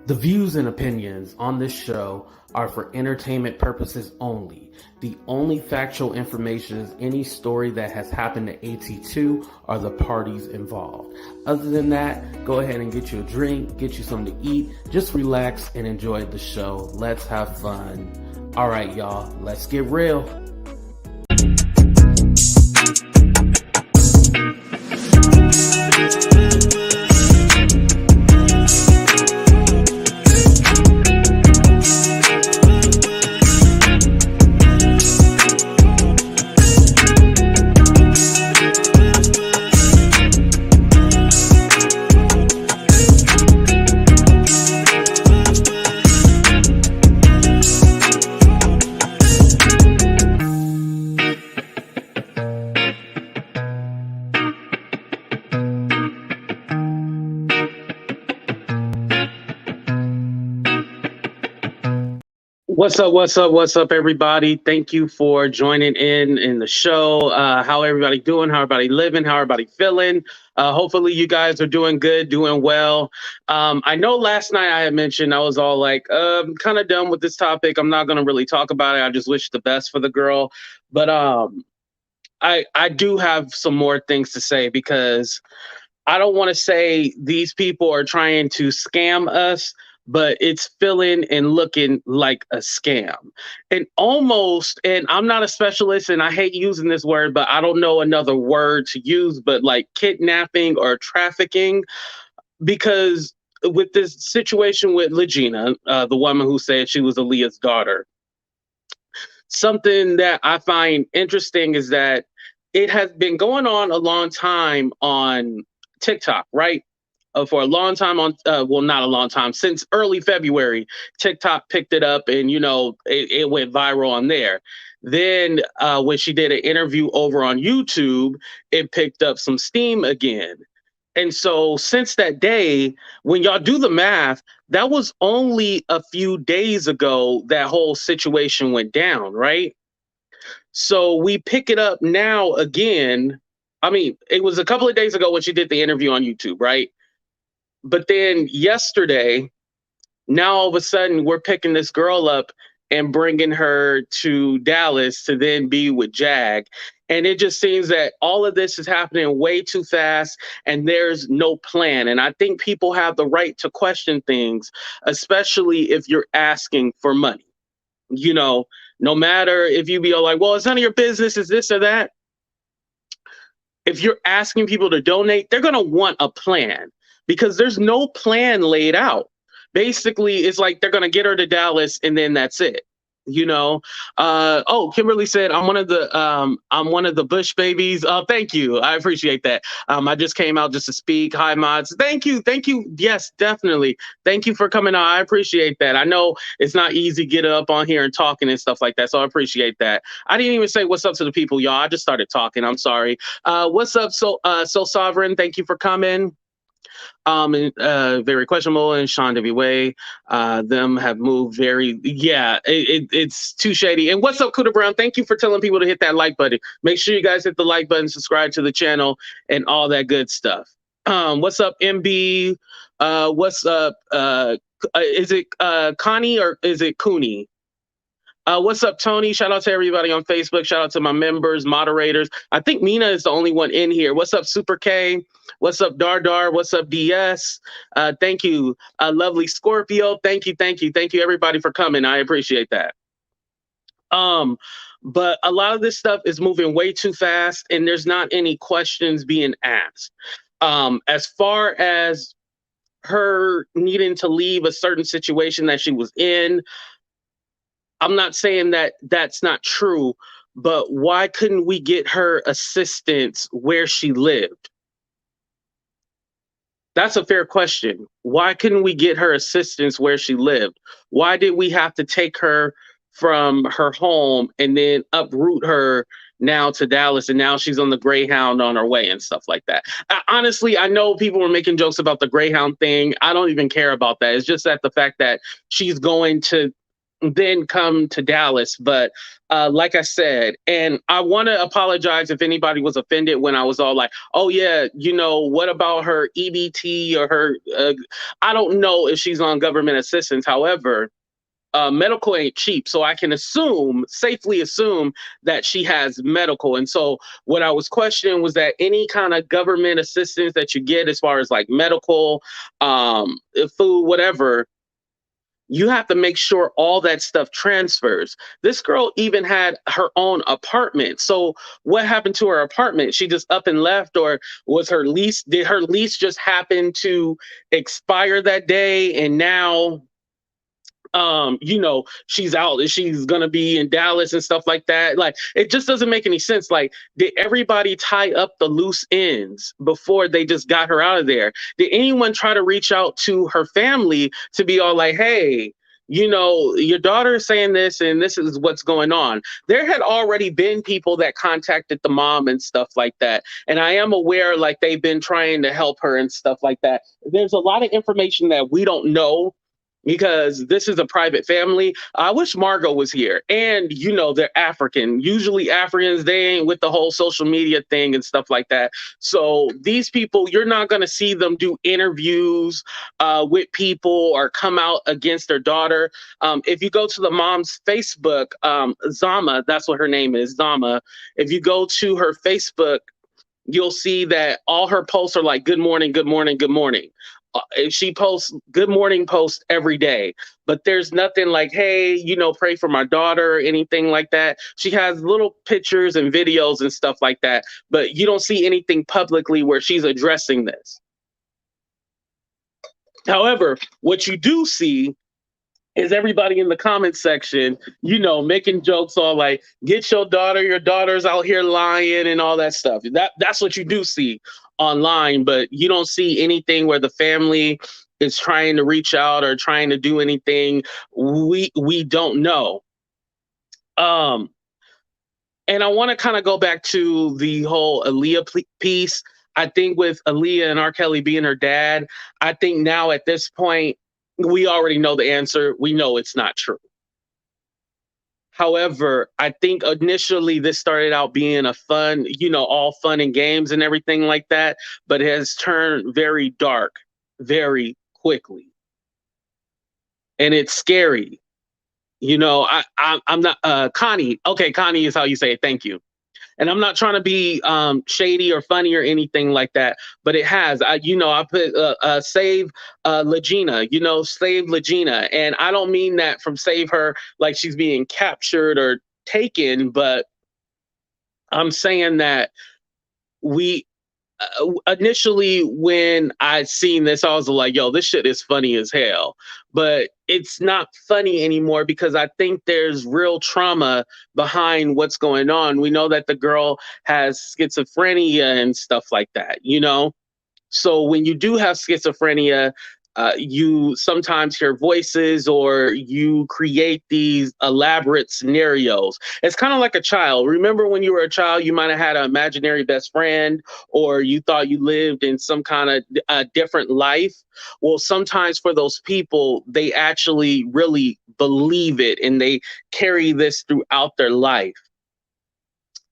The views and opinions on this show are for entertainment purposes only. The only factual information is any story that has happened to AT2 or the parties involved. Other than that, go ahead and get you a drink, get you something to eat, just relax and enjoy the show. Let's have fun. All right, y'all, let's get real. What's up, everybody? Thank you for joining in the show. How everybody doing? How everybody living? How everybody feeling? Hopefully you guys are doing good, doing well. I know last night I had mentioned I was all like, kind of done with this topic. I'm not going to really talk about it. I just wish the best for the girl. But I do have some more things to say because I don't want to say these people are trying to scam us, but it's feeling and looking like a scam. And I'm not a specialist and I hate using this word, but I don't know another word to use, but like kidnapping or trafficking, because with this situation with Lagena, the woman who said she was Aaliyah's daughter, something that I find interesting is that it has been going on a long time on TikTok, right? For a long time not a long time, since early February, TikTok picked it up and, it went viral on there. Then when she did an interview over on YouTube, it picked up some steam again. And so since that day, when y'all do the math, that was only a few days ago that whole situation went down, right? So we pick it up now again. I mean, it was a couple of days ago when she did the interview on YouTube, right? But then yesterday, now all of a sudden we're picking this girl up and bringing her to Dallas to then be with Jag. And it just seems that all of this is happening way too fast and there's no plan. And I think people have the right to question things, especially if you're asking for money. No matter if you be all like, well, it's none of your business, is this or that. If you're asking people to donate, they're going to want a plan, because there's no plan laid out. Basically, it's like they're going to get her to Dallas and then that's it. Kimberly said, I'm one of the Bush babies. Thank you. I appreciate that. I just came out just to speak. Hi, mods. Thank you. Yes, definitely. Thank you for coming on. I appreciate that. I know it's not easy getting up on here and talking and stuff like that, so I appreciate that. I didn't even say what's up to the people, y'all. I just started talking. I'm sorry. What's up, So Sovereign? Thank you for coming. Very questionable, and SeanDavieWay, them have moved it's too shady. And what's up, Cuda Brown? Thank you for telling people to hit that like button. Make sure you guys hit the like button, subscribe to the channel, and all that good stuff. What's up, MB? What's up? Is it Connie or is it Cooney? What's up, Tony? Shout out to everybody on Facebook. Shout out to my members, moderators. I think Mina is the only one in here. What's up, Super K? What's up, Dar? What's up, DS? Thank you, lovely Scorpio. Thank you, everybody, for coming. I appreciate that. But a lot of this stuff is moving way too fast, and there's not any questions being asked. As far as her needing to leave a certain situation that she was in, I'm not saying that that's not true, but why couldn't we get her assistance where she lived? That's a fair question. Why couldn't we get her assistance where she lived? Why did we have to take her from her home and then uproot her now to Dallas, and now she's on the Greyhound on her way and stuff like that. Honestly, I know people were making jokes about the Greyhound thing. I don't even care about that. It's just that the fact that she's going to then come to Dallas. But like I said, and I want to apologize if anybody was offended when I was all like, oh, yeah, what about her EBT or her? I don't know if she's on government assistance. However, medical ain't cheap. So I can safely assume that she has medical. And so what I was questioning was that any kind of government assistance that you get as far as like medical, food, whatever, you have to make sure all that stuff transfers. This girl even had her own apartment. So what happened to her apartment? She just up and left, or did her lease just happen to expire that day? And now she's out, she's gonna be in Dallas and stuff like that. Like, it just doesn't make any sense. Like, did everybody tie up the loose ends before they just got her out of there? Did anyone try to reach out to her family to be all like, hey, your daughter is saying this and this is what's going on? There had already been people that contacted the mom and stuff like that. And I am aware, like, they've been trying to help her and stuff like that. There's a lot of information that we don't know because this is a private family. I wish Margot was here. And, they're African. Usually Africans, they ain't with the whole social media thing and stuff like that. So these people, you're not going to see them do interviews with people or come out against their daughter. If you go to the mom's Facebook, Zama, that's what her name is, Zama. If you go to her Facebook, you'll see that all her posts are like, good morning, good morning, good morning. She posts good morning posts every day, but there's nothing like, hey, pray for my daughter or anything like that. She has little pictures and videos and stuff like that, but you don't see anything publicly where she's addressing this. However, what you do see is everybody in the comment section, making jokes all like, get your daughter's out here lying and all that stuff. That's what you do see online, but you don't see anything where the family is trying to reach out or trying to do anything. We don't know. And I want to kind of go back to the whole Aaliyah piece. I think with Aaliyah and R. Kelly being her dad, I think now at this point, we already know the answer. We know it's not true. However, I think initially this started out being a fun, all fun and games and everything like that, but it has turned very dark very quickly. And it's scary. I'm not Connie. Okay, Connie is how you say it. Thank you. And I'm not trying to be shady or funny or anything like that, but it has. I put save Lagena, save Lagena. And I don't mean that from save her like she's being captured or taken, but I'm saying that we initially, when I seen this, I was like, yo, this shit is funny as hell. But it's not funny anymore because I think there's real trauma behind what's going on. We know that the girl has schizophrenia and stuff like that, So when you do have schizophrenia, you sometimes hear voices or you create these elaborate scenarios. It's kind of like a child. Remember when you were a child, you might have had an imaginary best friend, or you thought you lived in some kind of different life. Well, sometimes for those people, they actually really believe it and they carry this throughout their life.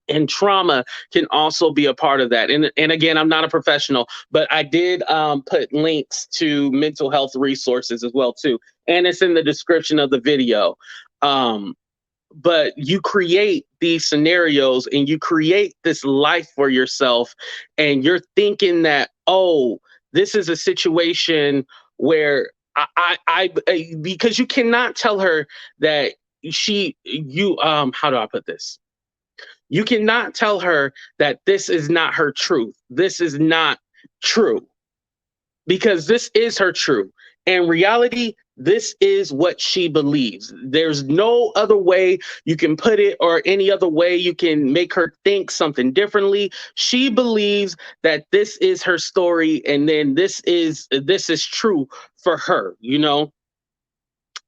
And trauma can also be a part of that. And again, I'm not a professional, but I did put links to mental health resources as well too. And it's in the description of the video. But you create these scenarios and you create this life for yourself. And you're thinking that, oh, this is a situation where because you cannot tell her that how do I put this? You cannot tell her that this is not her truth. This is not true. Because this is her truth. In reality, this is what she believes. There's no other way you can put it or any other way you can make her think something differently. She believes that this is her story, and then this is true for her,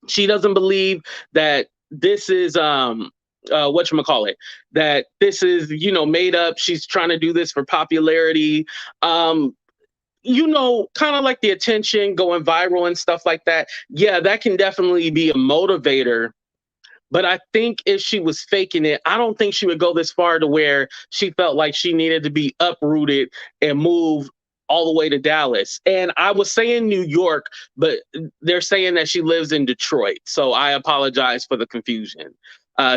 She doesn't believe that this is whatchamacallit, that this is, made up. She's trying to do this for popularity. Um, kind of like the attention going viral and stuff like that. Yeah, that can definitely be a motivator. But I think if she was faking it, I don't think she would go this far to where she felt like she needed to be uprooted and move all the way to Dallas. And I was saying New York, but they're saying that she lives in Detroit. So I apologize for the confusion.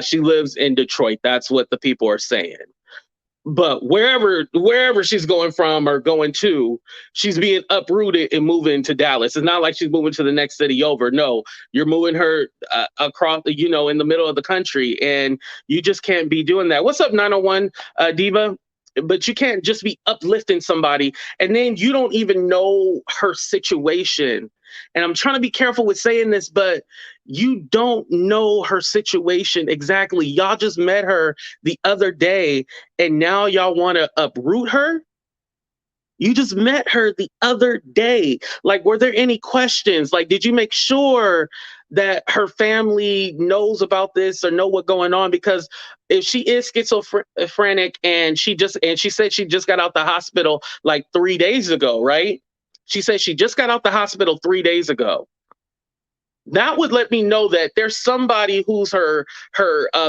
She lives in Detroit. That's what the people are saying. But wherever she's going from or going to, she's being uprooted and moving to Dallas. It's not like she's moving to the next city over. No, you're moving her across, in the middle of the country, and you just can't be doing that. What's up, 901 Diva? But you can't just be uplifting somebody and then you don't even know her situation. And I'm trying to be careful with saying this, but you don't know her situation exactly. Y'all just met her the other day and now y'all want to uproot her. You just met her the other day. Like, were there any questions? Like, did you make sure that her family knows about this or know what's going on? Because if she is schizophrenic and she said she just got out the hospital like 3 days ago, right? She said she just got out the hospital 3 days ago. That would let me know that there's somebody who's her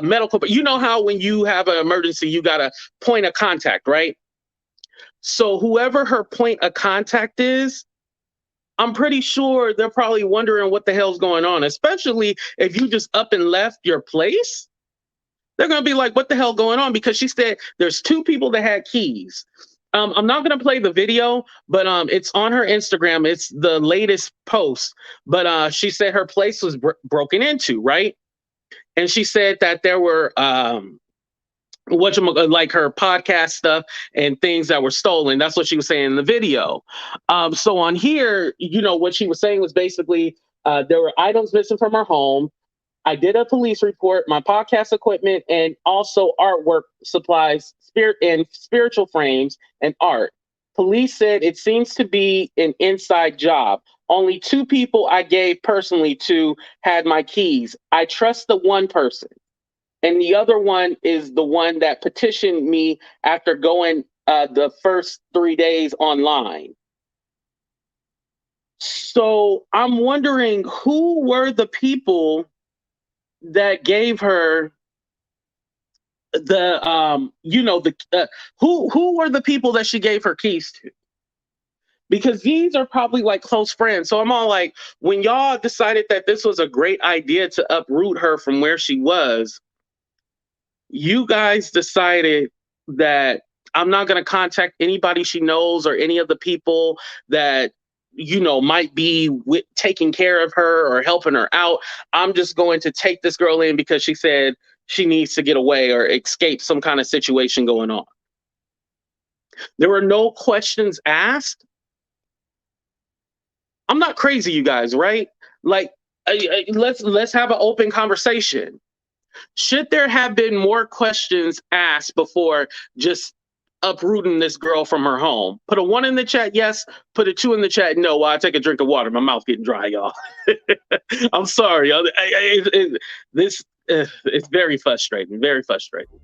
medical. But you know how when you have an emergency, you got a point of contact, right? So whoever her point of contact is, I'm pretty sure they're probably wondering what the hell's going on, especially if you just up and left your place. They're going to be like, what the hell going on? Because she said there's two people that had keys. I'm not going to play the video, but it's on her Instagram. It's the latest post. But she said her place was broken into, right? And she said that there were like her podcast stuff and things that were stolen. That's what she was saying in the video. So on here, what she was saying was basically there were items missing from her home. I did a police report, my podcast equipment, and also artwork supplies, spiritual frames and art. Police said it seems to be an inside job. Only two people I gave personally to had my keys. I trust the one person. And the other one is the one that petitioned me after going the first 3 days online. So I'm wondering who were the people that gave her who were the people that she gave her keys to? Because these are probably like close friends. So I'm all like, when y'all decided that this was a great idea to uproot her from where she was, you guys decided that I'm not going to contact anybody she knows or any of the people that might be taking care of her or helping her out. I'm just going to take this girl in because she said she needs to get away or escape some kind of situation going on. There were no questions asked. I'm not crazy, you guys, right? Like, let's have an open conversation. Should there have been more questions asked before just uprooting this girl from her home? Put a 1 in the chat, yes. Put a 2 in the chat, no. While I take a drink of water, my mouth getting dry, y'all. I'm sorry. It's very frustrating. Very frustrating.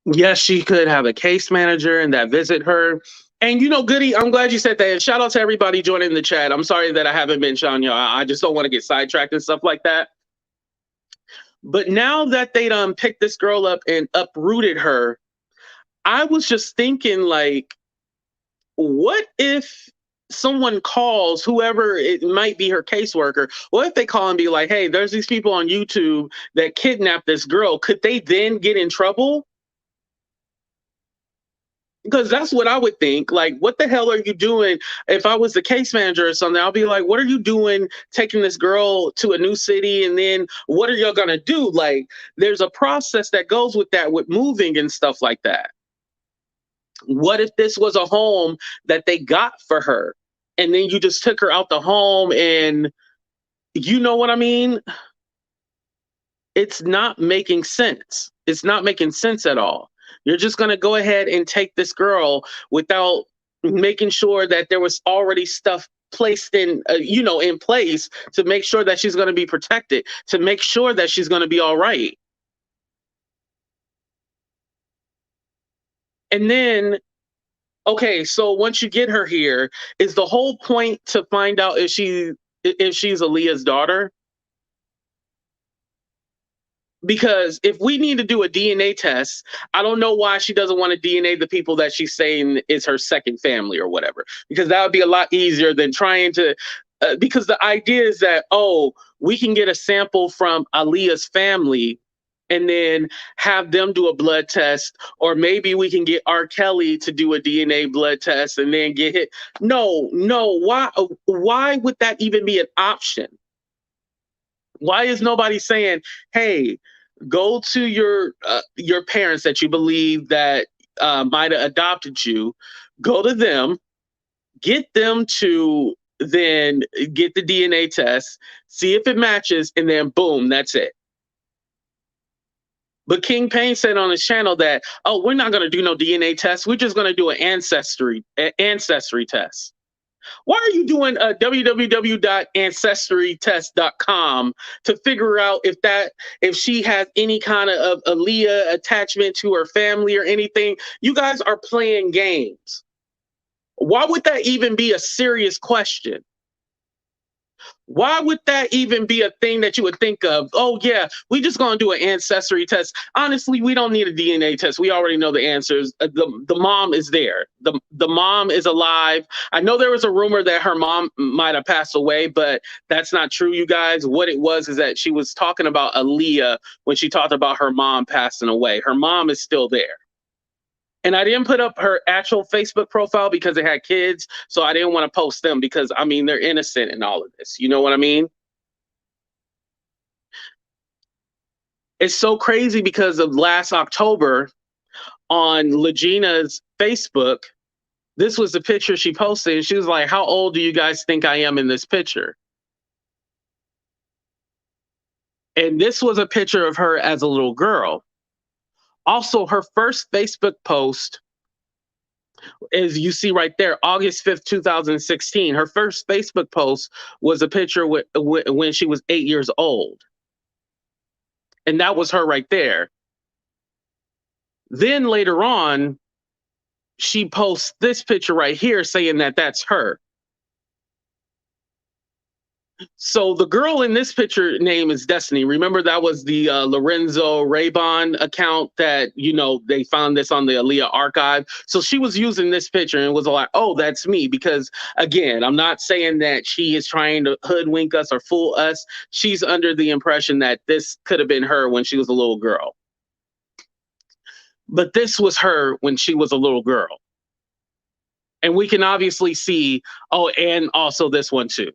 Yes, she could have a case manager and that visit her. And Goody, I'm glad you said that. And shout out to everybody joining the chat. I'm sorry that I haven't been showing y'all. I just don't want to get sidetracked and stuff like that. But now that they done picked this girl up and uprooted her, I was just thinking, like, what if someone calls, whoever it might be, her caseworker? What if they call and be like, hey, there's these people on YouTube that kidnapped this girl? Could they then get in trouble? Because that's what I would think. Like, what the hell are you doing? If I was the case manager or something, I'll be like, what are you doing taking this girl to a new city? And then what are y'all going to do? Like, there's a process that goes with that, with moving and stuff like that. What if this was a home that they got for her? And then you just took her out the home and you know what I mean? It's not making sense. It's not making sense at all. You're just going to go ahead and take this girl without making sure that there was already stuff placed in, in place to make sure that she's going to be protected, to make sure that she's going to be all right. And then, okay, so once you get her here, is the whole point to find out if she's Aaliyah's daughter? Because if we need to do a DNA test, I don't know why she doesn't want to DNA the people that she's saying is her second family or whatever. Because that would be a lot easier than trying to. Because the idea is that, oh, we can get a sample from Aaliyah's family and then have them do a blood test, or maybe we can get R. Kelly to do a DNA blood test and then get hit. No, no. Why would that even be an option? Why is nobody saying, hey, go to your parents that you believe that might have adopted you, go to them, get them to then get the DNA test, see if it matches, and then boom, that's it. But King Payne said on his channel that, oh, we're not going to do no DNA test. We're just going to do an ancestry test. Why are you doing www.ancestrytest.com to figure out if she has any kind of Aaliyah attachment to her family or anything? You guys are playing games. Why would that even be a serious question? Why would that even be a thing that you would think of? Oh, yeah, we just going to do an ancestry test. Honestly, we don't need a DNA test. We already know the answers. The mom is there. The mom is alive. I know there was a rumor that her mom might have passed away, but that's not true, you guys. What it was is that she was talking about Aaliyah when she talked about her mom passing away. Her mom is still there. And I didn't put up her actual Facebook profile because it had kids. So I didn't want to post them because, I mean, they're innocent in all of this. You know what I mean? It's so crazy because of last October on Lagena's Facebook, this was the picture she posted. And she was like, how old do you guys think I am in this picture? And this was a picture of her as a little girl. Also, her first Facebook post, as you see right there, August 5th, 2016, her first Facebook post was a picture when she was 8 years old. And that was her right there. Then later on, she posts this picture right here saying that that's her. So the girl in this picture name is Destiny. Remember that was the Lorenzo Raybon account that, they found this on the Aaliyah archive. So she was using this picture and was like, oh, that's me. Because again, I'm not saying that she is trying to hoodwink us or fool us. She's under the impression that this could have been her when she was a little girl. But this was her when she was a little girl. And we can obviously see, oh, and also this one too.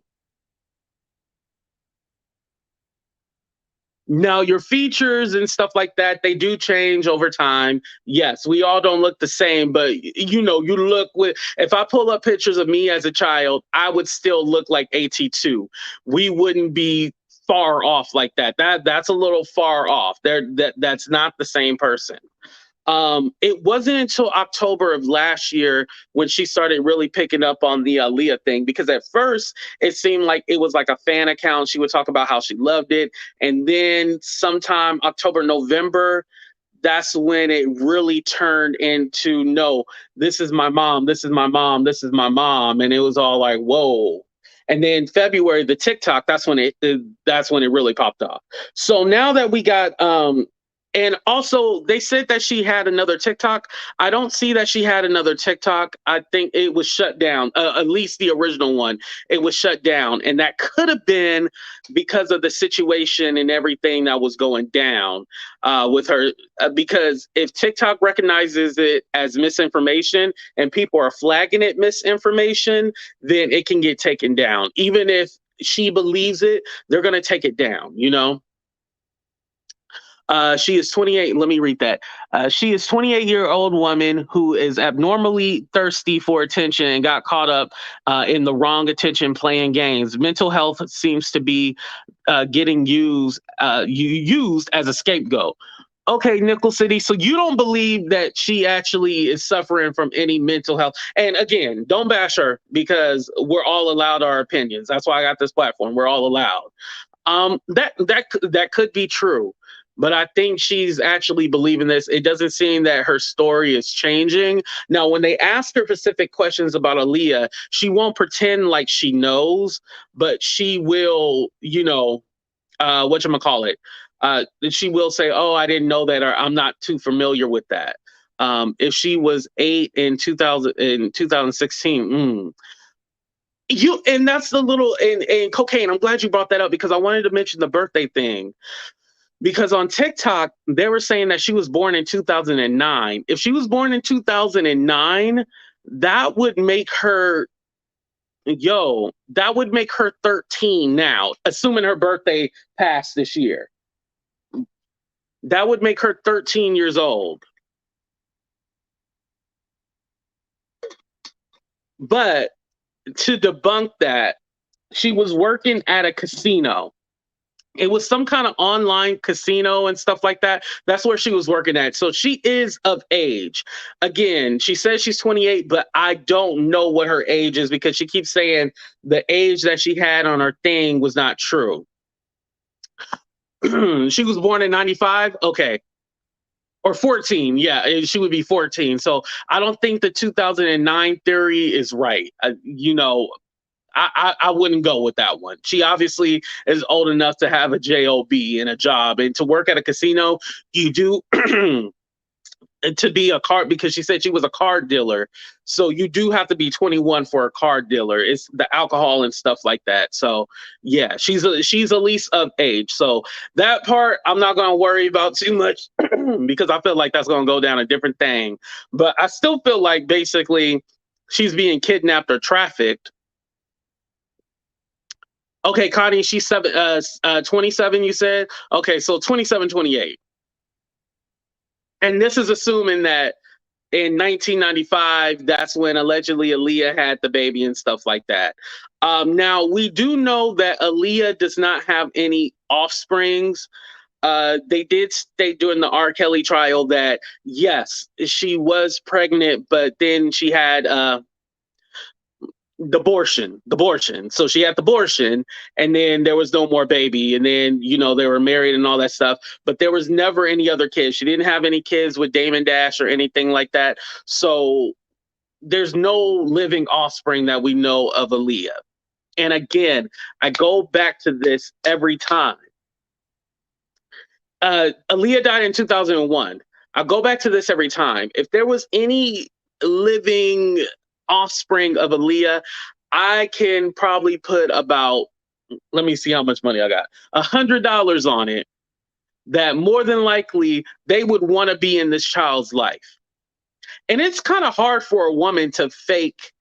Now, your features and stuff like that, they do change over time. Yes, we all don't look the same, but you look if I pull up pictures of me as a child, I would still look like AT2. We wouldn't be far off like that. That's a little far off. That's not the same person. It wasn't until October of last year when she started really picking up on the Aaliyah thing, because at first it seemed like it was like a fan account. She would talk about how she loved it. And then sometime October, November, that's when it really turned into, no, this is my mom. This is my mom. This is my mom. And it was all like, whoa. And then February, the TikTok, that's when it really popped off. So now that we got, And also, they said that she had another TikTok. I don't see that she had another TikTok. I think it was shut down. At least the original one, it was shut down, and that could have been because of the situation and everything that was going down with her. Because if TikTok recognizes it as misinformation and people are flagging it misinformation, then it can get taken down. Even if she believes it, they're going to take it down. You know. She is 28. Let me read that. She is 28-year-old woman who is abnormally thirsty for attention and got caught up in the wrong attention playing games. Mental health seems to be getting used as a scapegoat. Okay, Nickel City. So you don't believe that she actually is suffering from any mental health? And again, don't bash her because we're all allowed our opinions. That's why I got this platform. We're all allowed. That could be true, but I think she's actually believing this. It doesn't seem that her story is changing. Now, when they ask her specific questions about Aaliyah, she won't pretend like she knows, but she will, whatchamacallit, she will say, "Oh, I didn't know that," or "I'm not too familiar with that." If she was 8 in 2016, and that's the little and cocaine. I'm glad you brought that up because I wanted to mention the birthday thing. Because on TikTok, they were saying that she was born in 2009. If she was born in 2009, that would make her, that would make her 13 now, assuming her birthday passed this year. That would make her 13 years old. But to debunk that, she was working at a casino. It was some kind of online casino and stuff like that. That's where she was working at. So she is of age. Again, she says she's 28, but I don't know what her age is because she keeps saying the age that she had on her thing was not true. She was born in 95. Okay. Or 14. Yeah, she would be 14. So I don't think the 2009 theory is right. I wouldn't go with that one. She obviously is old enough to have a job and a job, and to work at a casino. You do to be a card because she said she was a card dealer. So you do have to be 21 for a card dealer. It's the alcohol and stuff like that. So yeah, she's at least of age. So that part I'm not going to worry about too much because I feel like that's going to go down a different thing. But I still feel like basically she's being kidnapped or trafficked. Okay, Connie, she's 27, you said? Okay, so 27, 28. And this is assuming that in 1995, that's when allegedly Aaliyah had the baby and stuff like that. Now, we do know that Aaliyah does not have any offsprings. They did state during the R. Kelly trial that, yes, she was pregnant, but then she had the abortion. So she had the abortion, and then there was no more baby, and then they were married and all that stuff. But there was never any other kids. She didn't have any kids with Damon Dash or anything like that. So there's no living offspring that we know of Aaliyah. And again, I go back to this every time. Aaliyah died in 2001. I go back to this every time. If there was any living offspring of Aaliyah, I can probably put about, let me see how much money I got, $100 on it, that more than likely they would want to be in this child's life. And it's kind of hard for a woman to fake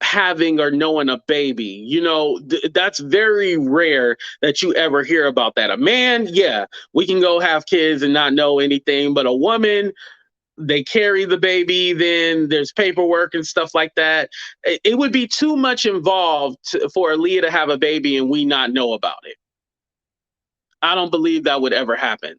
having or knowing a baby. That's very rare that you ever hear about that. A man, yeah, we can go have kids and not know anything, but a woman, they carry the baby, then there's paperwork and stuff like that. It would be too much involved for Aaliyah to have a baby and we not know about it. I don't believe that would ever happen.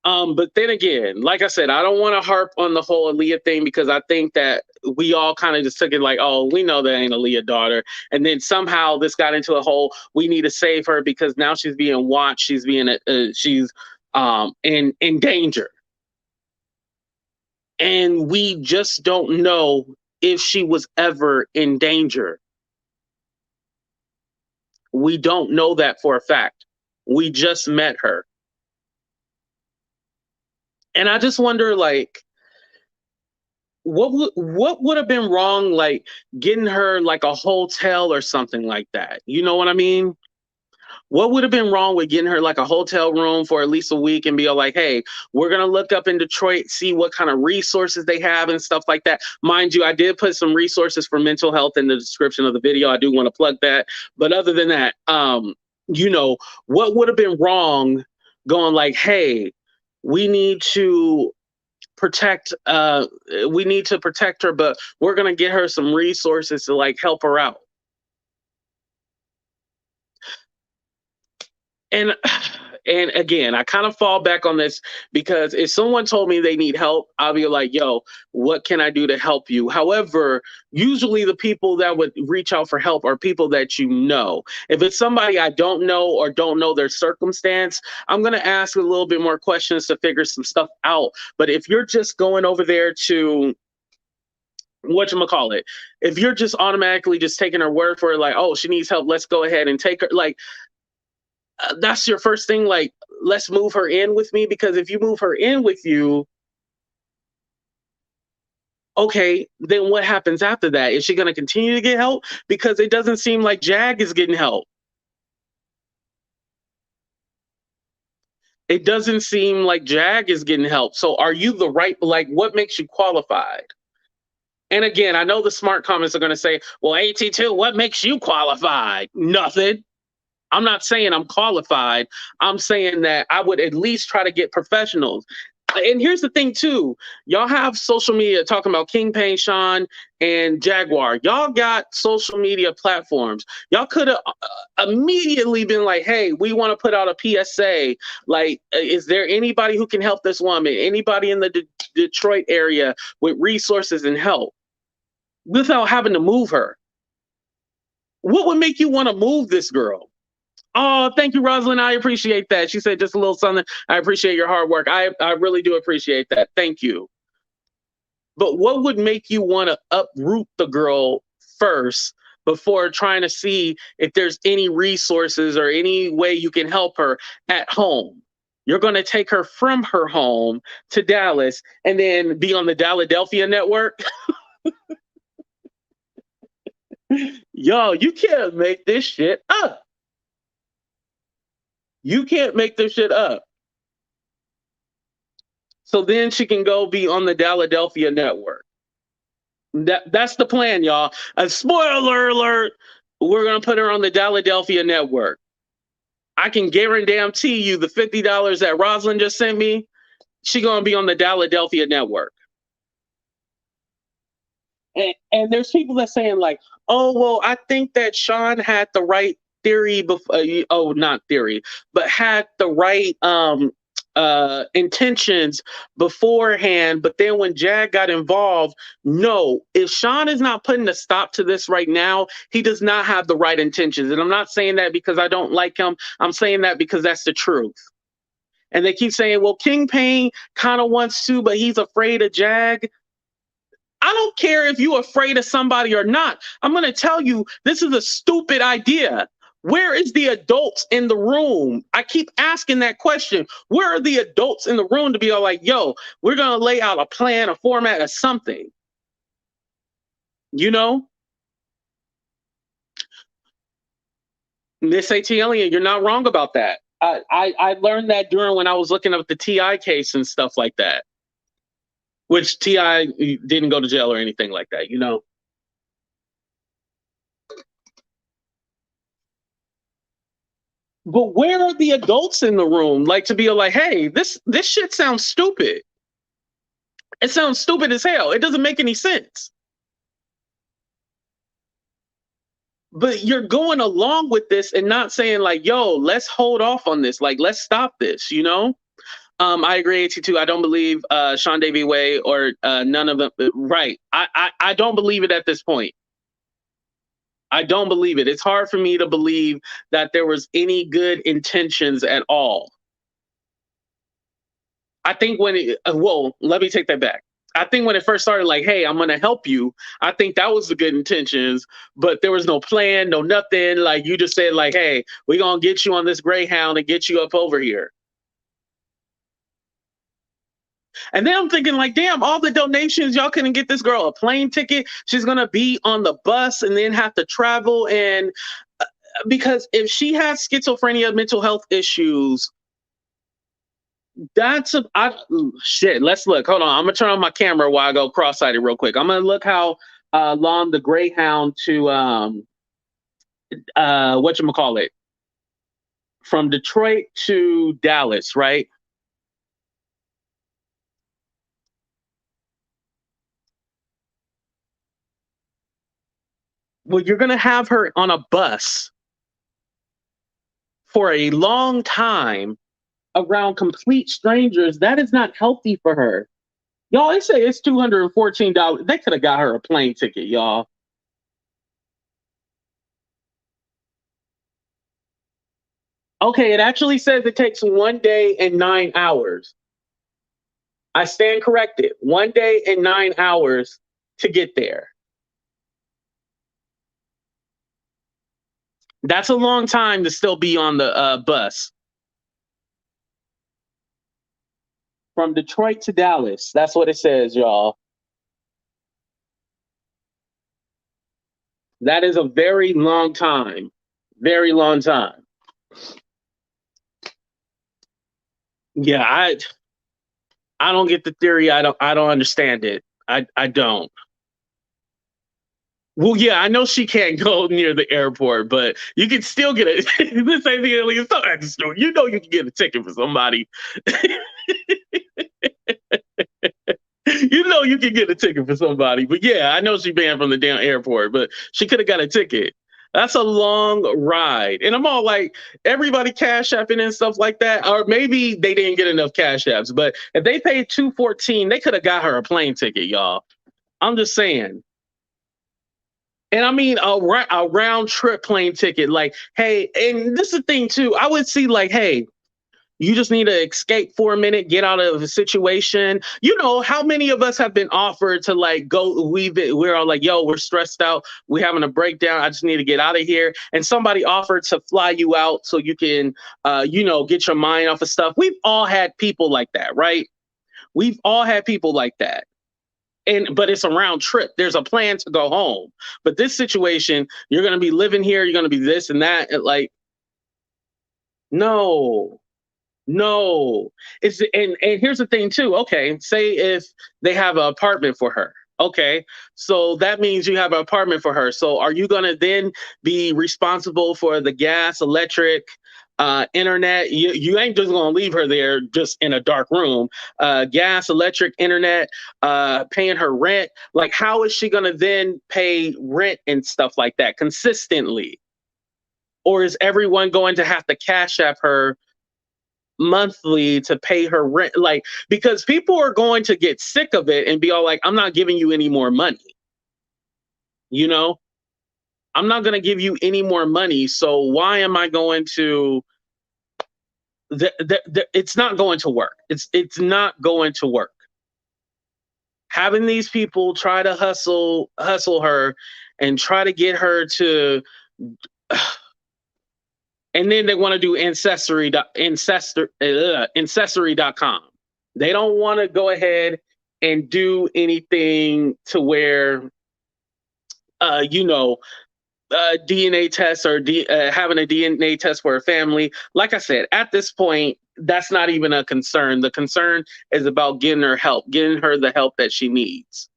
But then again, like I said, I don't want to harp on the whole Aaliyah thing because I think that we all kind of just took it like, oh, we know that ain't Aaliyah's daughter. And then somehow this got into a whole, we need to save her because now she's being watched. She's being, she's in danger. And we just don't know if she was ever in danger. We don't know that for a fact. We just met her. And I just wonder, like, what would have been wrong, like getting her like a hotel or something like that? You know what I mean? What would have been wrong with getting her like a hotel room for at least a week and be like, hey, we're gonna look up in Detroit, see what kind of resources they have and stuff like that. Mind you, I did put some resources for mental health in the description of the video. I do want to plug that. But other than that, you know, what would have been wrong going like, hey, we need to protect we need to protect her, but we're gonna get her some resources to like help her out. And and again, I kind of fall back on this because if someone told me they need help, I'll be like, yo, what can I do to help you? However, usually the people that would reach out for help are people that you know. If it's somebody I don't know or don't know their circumstance, I'm going to ask a little bit more questions to figure some stuff out. But if you're just going over there to whatchamacallit, if you're just automatically just taking her word for it, like, oh, she needs help, let's go ahead and take her, like, that's your first thing, like, let's move her in with me, because if you move her in with you, okay, then what happens after that? Is she going to continue to get help? Because it doesn't seem like Jag is getting help. It doesn't seem like Jag is getting help. So are you the right, like, what makes you qualified? And again, I know the smart comments are going to say, well, AT2, what makes you qualified? Nothing. I'm not saying I'm qualified. I'm saying that I would at least try to get professionals. And here's the thing too, y'all have social media talking about King Payne, Sean, and Jaguar. Y'all got social media platforms. Y'all could have immediately been like, hey, we want to put out a PSA. Like, is there anybody who can help this woman? Anybody in the Detroit area with resources and help without having to move her? What would make you want to move this girl? Oh, thank you, Rosalind. I appreciate that. She said just a little something. I appreciate your hard work. I really do appreciate that. Thank you. But what would make you want to uproot the girl first before trying to see if there's any resources or any way you can help her at home? You're going to take her from her home to Dallas and then be on the Philadelphia network? Yo, you can't make this shit up. You can't make this shit up. So then she can go be on the Philadelphia network. That's the plan, y'all. A spoiler alert, we're gonna put her on the Philadelphia network. I can guarantee you the $50 that Rosalind just sent me, she gonna be on the Philadelphia network. And there's people that saying like, oh well, I think that Sean had the right theory before. Oh, not theory, but had the right intentions beforehand, but then when Jag got involved, no, if Sean is not putting a stop to this right now, he does not have the right intentions. And I'm not saying that because I don't like him. I'm saying that because that's the truth. And they keep saying, well, King Payne kind of wants to, but he's afraid of Jag. I don't care if you're afraid of somebody or not. I'm going to tell you, this is a stupid idea. Where is the adults in the room? I keep asking that question. Where are the adults in the room to be all like, yo, we're going to lay out a plan, a format, or something? You know? Miss AT Alien, you're not wrong about that. I learned that during when I was looking up the TI case and stuff like that. Which TI didn't go to jail or anything like that, you know? But where are the adults in the room? Like to be like, hey, this shit sounds stupid. It sounds stupid as hell. It doesn't make any sense. But you're going along with this and not saying like, yo, let's hold off on this. Like, let's stop this, you know? I agree, AT2. I don't believe SeanDavieWay or none of them. Right. I don't believe it at this point. I don't believe it. It's hard for me to believe that there was any good intentions at all. I think when it, well, let me take that back. I think when it first started, like, hey, I'm going to help you. I think that was the good intentions, but there was no plan, no nothing. Like you just said, like, hey, we're going to get you on this Greyhound and get you up over here. And then I'm thinking like, damn, all the donations, y'all couldn't get this girl a plane ticket. She's gonna be on the bus and then have to travel. And because if she has schizophrenia, mental health issues, shit. Let's look. Hold on. I'm gonna turn on my camera while I go cross-sighted real quick. I'm gonna look how long the Greyhound to whatchamacallit, from Detroit to Dallas, right? Well, you're gonna have her on a bus for a long time around complete strangers. That is not healthy for her. Y'all, they say it's $214. They could have got her a plane ticket, y'all. Okay, it actually says it takes 1 day and 9 hours. I stand corrected. 1 day and 9 hours to get there. That's a long time to still be on the bus. From Detroit to Dallas. That's what it says, y'all. That is a very long time. Very long time. Yeah, I don't get the theory. I don't understand it. I don't. Well, yeah, I know she can't go near the airport, but you can still get a the same thing. Like, it's not at the store. You know you can get a ticket for somebody. You know you can get a ticket for somebody. But yeah, I know she banned from the damn airport, but she could have got a ticket. That's a long ride. And I'm all like, everybody cash apping and stuff like that. Or maybe they didn't get enough cash apps. But if they paid $214, they could have got her a plane ticket, y'all. I'm just saying. And I mean a round trip plane ticket. Like, hey, and this is the thing too. I would see like, hey, you just need to escape for a minute, get out of a situation. You know, how many of us have been offered to like go, we're all like, yo, we're stressed out. We're having a breakdown. I just need to get out of here. And somebody offered to fly you out so you can, get your mind off of stuff. We've all had people like that, right? We've all had people like that. But it's a round trip. There's a plan to go home. But this situation, you're going to be living here. You're going to be this and that. And like, no. No, and here's the thing too. Okay, say if they have an apartment for her. Okay, so that means you have an apartment for her. So are you gonna then be responsible for the gas, electric, internet? You ain't just gonna leave her there just in a dark room. Gas, electric, internet, paying her rent. Like, how is she gonna then pay rent and stuff like that consistently? Or is everyone going to have to cash app her monthly to pay her rent? Like, because people are going to get sick of it and be all like, I'm not giving you any more money. You know, I'm not going to give you any more money. So why am I going to? It's not going to work. It's not going to work. Having these people try to hustle her and try to get her to. And then they want to do ancestry.com. They don't want to go ahead and do anything to where, DNA tests or having a DNA test for a family. Like I said, at this point, that's not even a concern. The concern is about getting her help, getting her the help that she needs.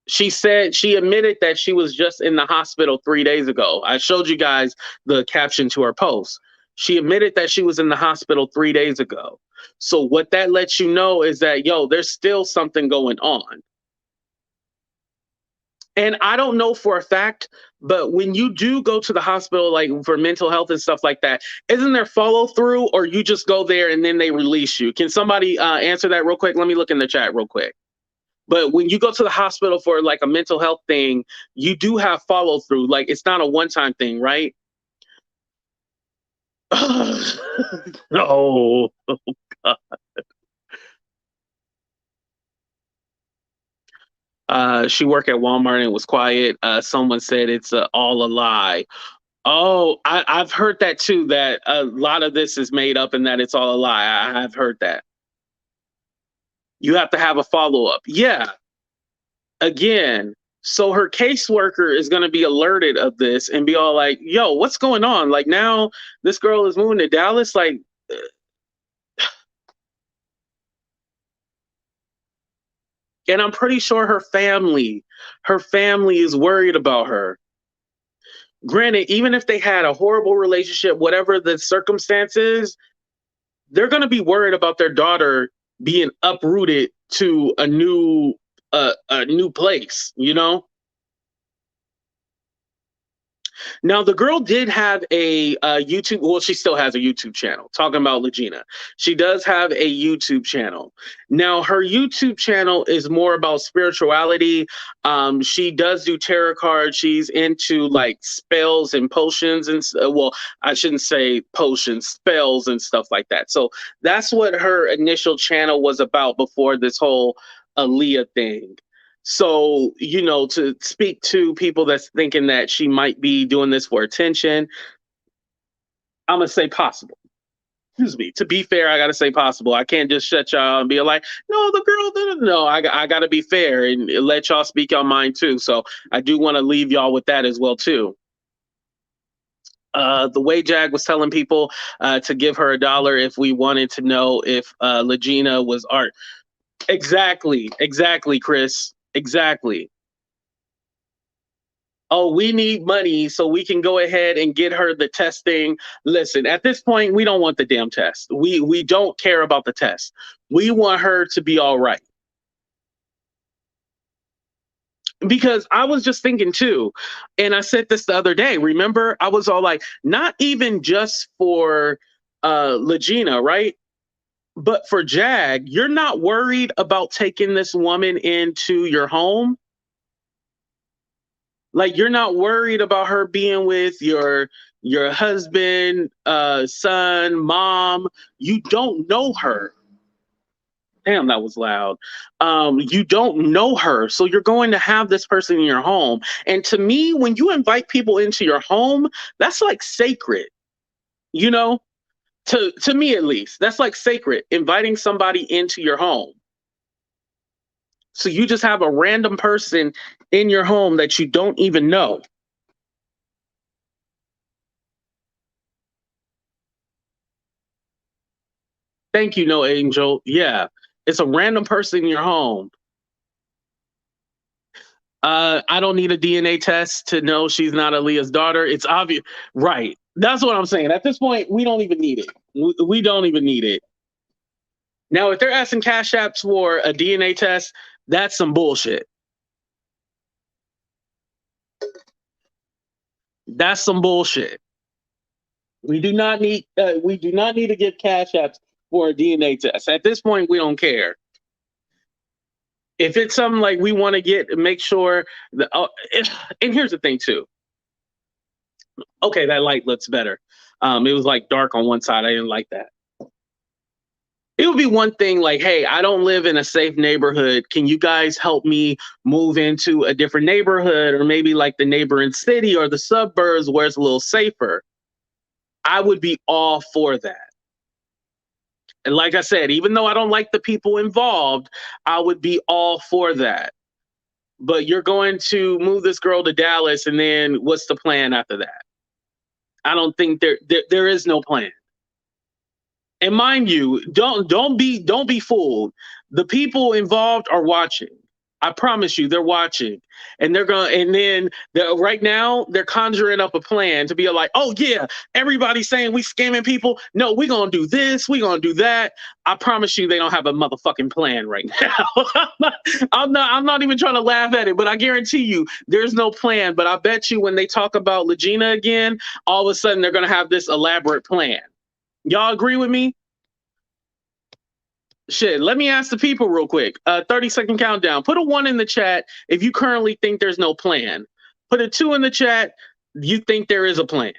She said she admitted that she was just in the hospital 3 days ago. I showed you guys the caption to her post. She admitted that she was in the hospital 3 days ago. So what that lets you know is that, yo, there's still something going on. And I don't know for a fact, but when you do go to the hospital, like for mental health and stuff like that, isn't there follow through, or you just go there and then they release you? Can somebody answer that real quick? Let me look in the chat real quick. But when you go to the hospital for like a mental health thing, you do have follow through. Like, it's not a one-time thing, right? No. Oh, God. She worked at Walmart and it was quiet. Someone said it's all a lie. Oh, I've heard that too, that a lot of this is made up and that it's all a lie. I've heard that. You have to have a follow-up. Yeah. Again, so her caseworker is going to be alerted of this and be all like, yo, what's going on? Like, now this girl is moving to Dallas. Like, and I'm pretty sure her family is worried about her. Granted, even if they had a horrible relationship, whatever the circumstances, they're going to be worried about their daughter being uprooted to a new place, you know? Now, the girl did have a YouTube. Well, she still has a YouTube channel. Talking about Lagena, she does have a YouTube channel. Now, her YouTube channel is more about spirituality. She does do tarot cards. She's into like spells and potions, and well, I shouldn't say potions, spells and stuff like that. So that's what her initial channel was about before this whole Aaliyah thing. So, you know, to speak to people that's thinking that she might be doing this for attention, I'm going to say possible. Excuse me. To be fair, I got to say possible. I can't just shut y'all and be like, no, the girl didn't. No, I got to be fair and let y'all speak your mind too. So I do want to leave y'all with that as well too. The way Jag was telling people to give her $1 if we wanted to know if Lagena was art. Exactly, Chris. Exactly. Oh, we need money so we can go ahead and get her the testing. Listen, at this point, we don't want the damn test. We don't care about the test. We want her to be all right. Because I was just thinking too, and I said this the other day, remember? I was all like, not even just for Lagena, right? But for Jag, you're not worried about taking this woman into your home? Like, you're not worried about her being with your husband, son, mom. You don't know her. Damn, that was loud. You don't know her, so you're going to have this person in your home. And to me, when you invite people into your home, that's like sacred. You know, to me at least, that's like sacred. Inviting somebody into your home. So you just have a random person in your home that you don't even know. Thank you, No Angel. Yeah, it's a random person in your home. I don't need a DNA test to know she's not Aaliyah's daughter. It's obvious, right? That's what I'm saying. At this point, we don't even need it. We don't even need it. Now, if they're asking Cash Apps for a DNA test, that's some bullshit. That's some bullshit. We do not need to give Cash Apps for a DNA test. At this point, we don't care. If it's something like we want to make sure that, and here's the thing too. Okay, that light looks better. It was like dark on one side. I didn't like that. It would be one thing like, hey, I don't live in a safe neighborhood. Can you guys help me move into a different neighborhood, or maybe like the neighboring city or the suburbs where it's a little safer? I would be all for that. And like I said, even though I don't like the people involved, I would be all for that. But you're going to move this girl to Dallas, and then what's the plan after that? I don't think there is no plan. And mind you, don't be fooled. The people involved are watching. I promise you, they're watching, and then right now they're conjuring up a plan to be like, oh yeah, everybody's saying we scamming people. No, we're gonna do this, we're gonna do that. I promise you, they don't have a motherfucking plan right now. I'm not even trying to laugh at it, but I guarantee you, there's no plan. But I bet you, when they talk about Lagena again, all of a sudden they're gonna have this elaborate plan. Y'all agree with me? Shit, let me ask the people real quick. 30-second countdown. Put a 1 in the chat if you currently think there's no plan. Put a 2 in the chat. You think there is a plan.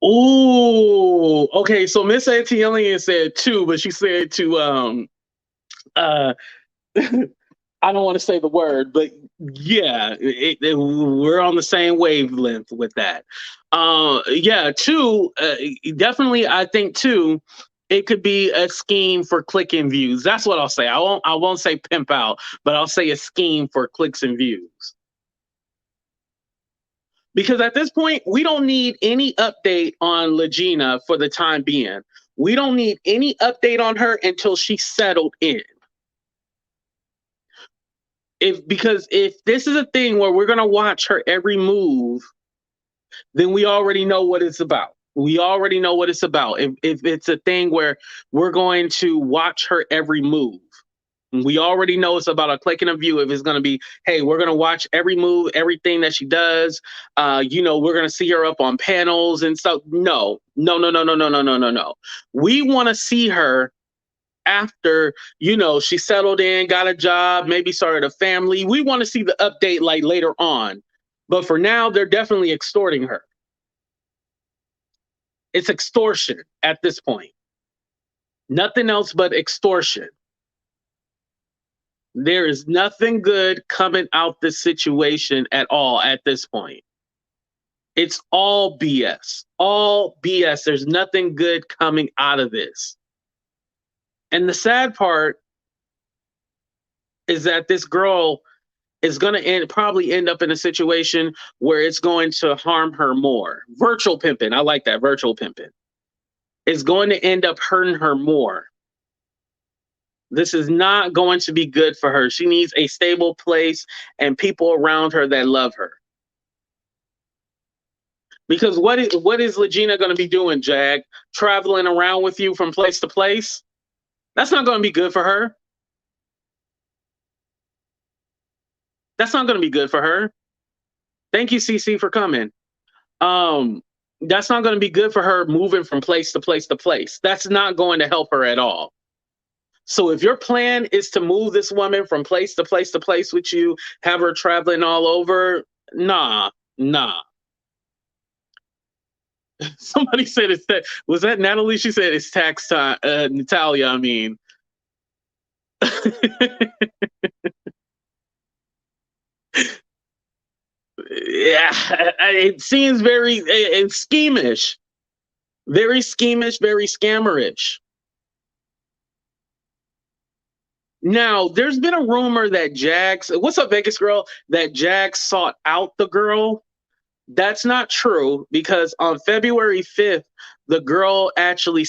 Ooh, okay. So Miss Antillian said two, but she said to uh I don't want to say the word, but yeah, we're on the same wavelength with that. Yeah, two, definitely. I think two, it could be a scheme for click and views. That's what I'll say. I won't say pimp out, but I'll say a scheme for clicks and views. Because at this point, we don't need any update on Lagena for the time being. We don't need any update on her until she's settled in. Because if this is a thing where we're gonna watch her every move, then we already know what it's about. We already know what it's about. If it's a thing where we're going to watch her every move, we already know it's about a click and a view. If it's going to be, hey, we're going to watch every move, everything that she does. We're going to see her up on panels and stuff. No, no, no, no, no, no, no, no, no, no. We want to see her after, she settled in, got a job, maybe started a family. We want to see the update like later on. But for now, they're definitely extorting her. It's extortion at this point. Nothing else but extortion. There is nothing good coming out this situation at all at this point. It's all BS. All BS. There's nothing good coming out of this. And the sad part is that this girl is going to probably end up in a situation where it's going to harm her more. Virtual pimping. I like that. Virtual pimping. It's going to end up hurting her more. This is not going to be good for her. She needs a stable place and people around her that love her. Because what is Lagena going to be doing, Jag? Traveling around with you from place to place? That's not going to be good for her. That's not going to be good for her. Thank you, CC, for coming. That's not going to be good for her moving from place to place to place. That's not going to help her at all. So if your plan is to move this woman from place to place to place with you, have her traveling all over, nah. Somebody said it's that. Was that Natalie? She said it's tax time. Natalia, I mean. Yeah, it seems very schemish. Very schemish, very scammerish. Now, there's been a rumor that Jax, what's up, Vegas girl? That Jax sought out the girl. That's not true because on February 5th, the girl actually,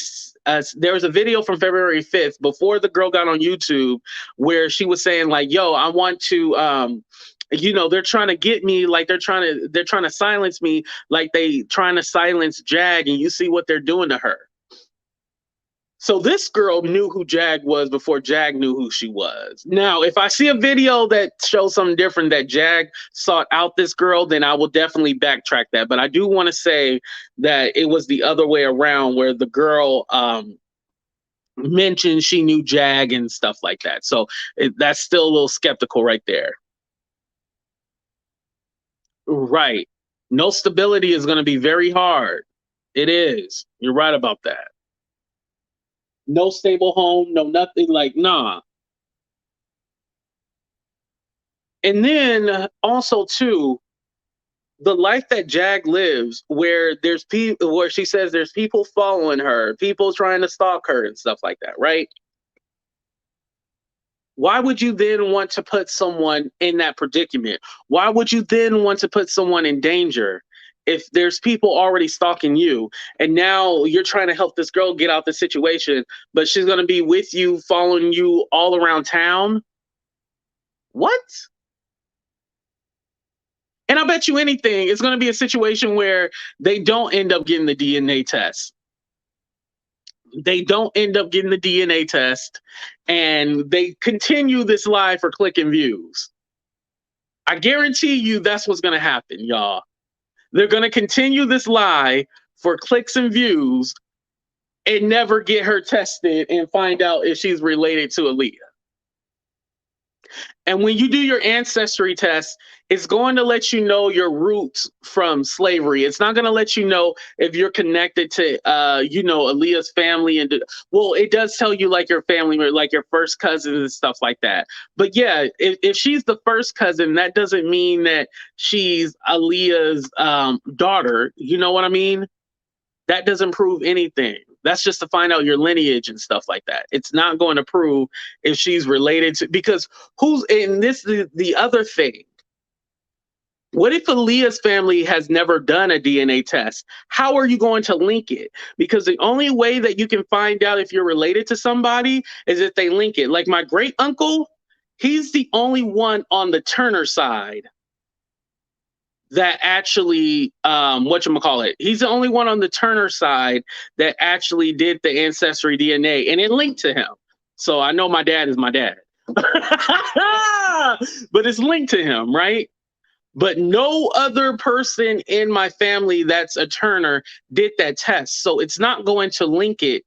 there was a video from February 5th before the girl got on YouTube where she was saying like, yo, I want to, they're trying to get me, like they're trying to silence me, like they trying to silence Jag, and you see what they're doing to her. So this girl knew who Jag was before Jag knew who she was. Now, if I see a video that shows something different, that Jag sought out this girl, then I will definitely backtrack that. But I do want to say that it was the other way around, where the girl mentioned she knew Jag and stuff like that. So that's still a little skeptical right there. Right. No stability is going to be very hard. It is. You're right about that. No stable home, no nothing, like, nah. And then also too, the life that Jag lives, where there's people, where she says there's people following her, people trying to stalk her and stuff like that, right? Why would you then want to put someone in that predicament? Why would you then want to put someone in danger if there's people already stalking you, and now you're trying to help this girl get out the situation, but she's going to be with you, following you all around town? What? And I bet you anything, it's going to be a situation where they don't end up getting the DNA test. They don't end up getting the DNA test, and they continue this lie for click and views. I guarantee you that's what's going to happen, y'all. They're going to continue this lie for clicks and views and never get her tested and find out if she's related to Aaliyah. And when you do your ancestry test, it's going to let you know your roots from slavery. It's not going to let you know if you're connected to, Aaliyah's family. Well, it does tell you like your family, or like your first cousins and stuff like that. But yeah, if she's the first cousin, that doesn't mean that she's Aaliyah's daughter. You know what I mean? That doesn't prove anything. That's just to find out your lineage and stuff like that. It's not going to prove if she's related to, because who's in this, the other thing. What if Aaliyah's family has never done a DNA test? How are you going to link it? Because the only way that you can find out if you're related to somebody is if they link it. Like my great uncle, he's the only one on the Turner side that actually whatchamacallit, he's the only one on the Turner side that actually did the ancestry DNA, and it linked to him. So I know my dad is my dad. But it's linked to him, right? But no other person in my family that's a Turner did that test. So it's not going to link it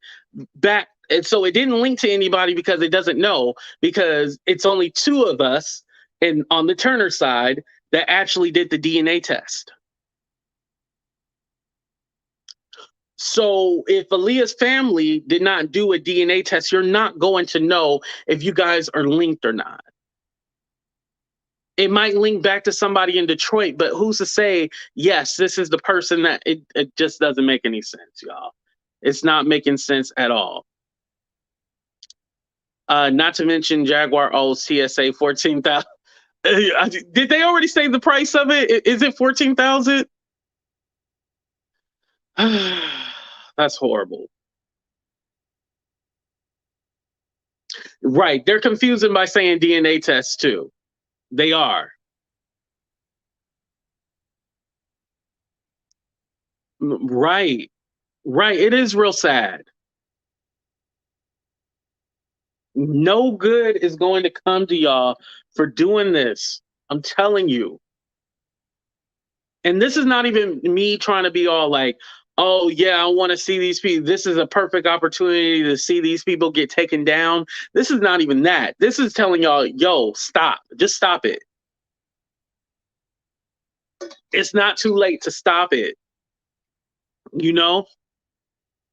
back. And so it didn't link to anybody because it doesn't know, because it's only two of us and on the Turner side that actually did the DNA test. So if Aaliyah's family did not do a DNA test, you're not going to know if you guys are linked or not. It might link back to somebody in Detroit, but who's to say, yes, this is the person that it just doesn't make any sense, y'all. It's not making sense at all. Not to mention Jaguar owes TSA 14,000. Did they already say the price of it? Is it 14,000? That's horrible. Right. They're confusing by saying DNA tests too. They are. Right. Right. It is real sad. No good is going to come to y'all for doing this. I'm telling you. And this is not even me trying to be all like, oh, yeah, I want to see these people. This is a perfect opportunity to see these people get taken down. This is not even that. This is telling y'all, yo, stop. Just stop it. It's not too late to stop it. You know,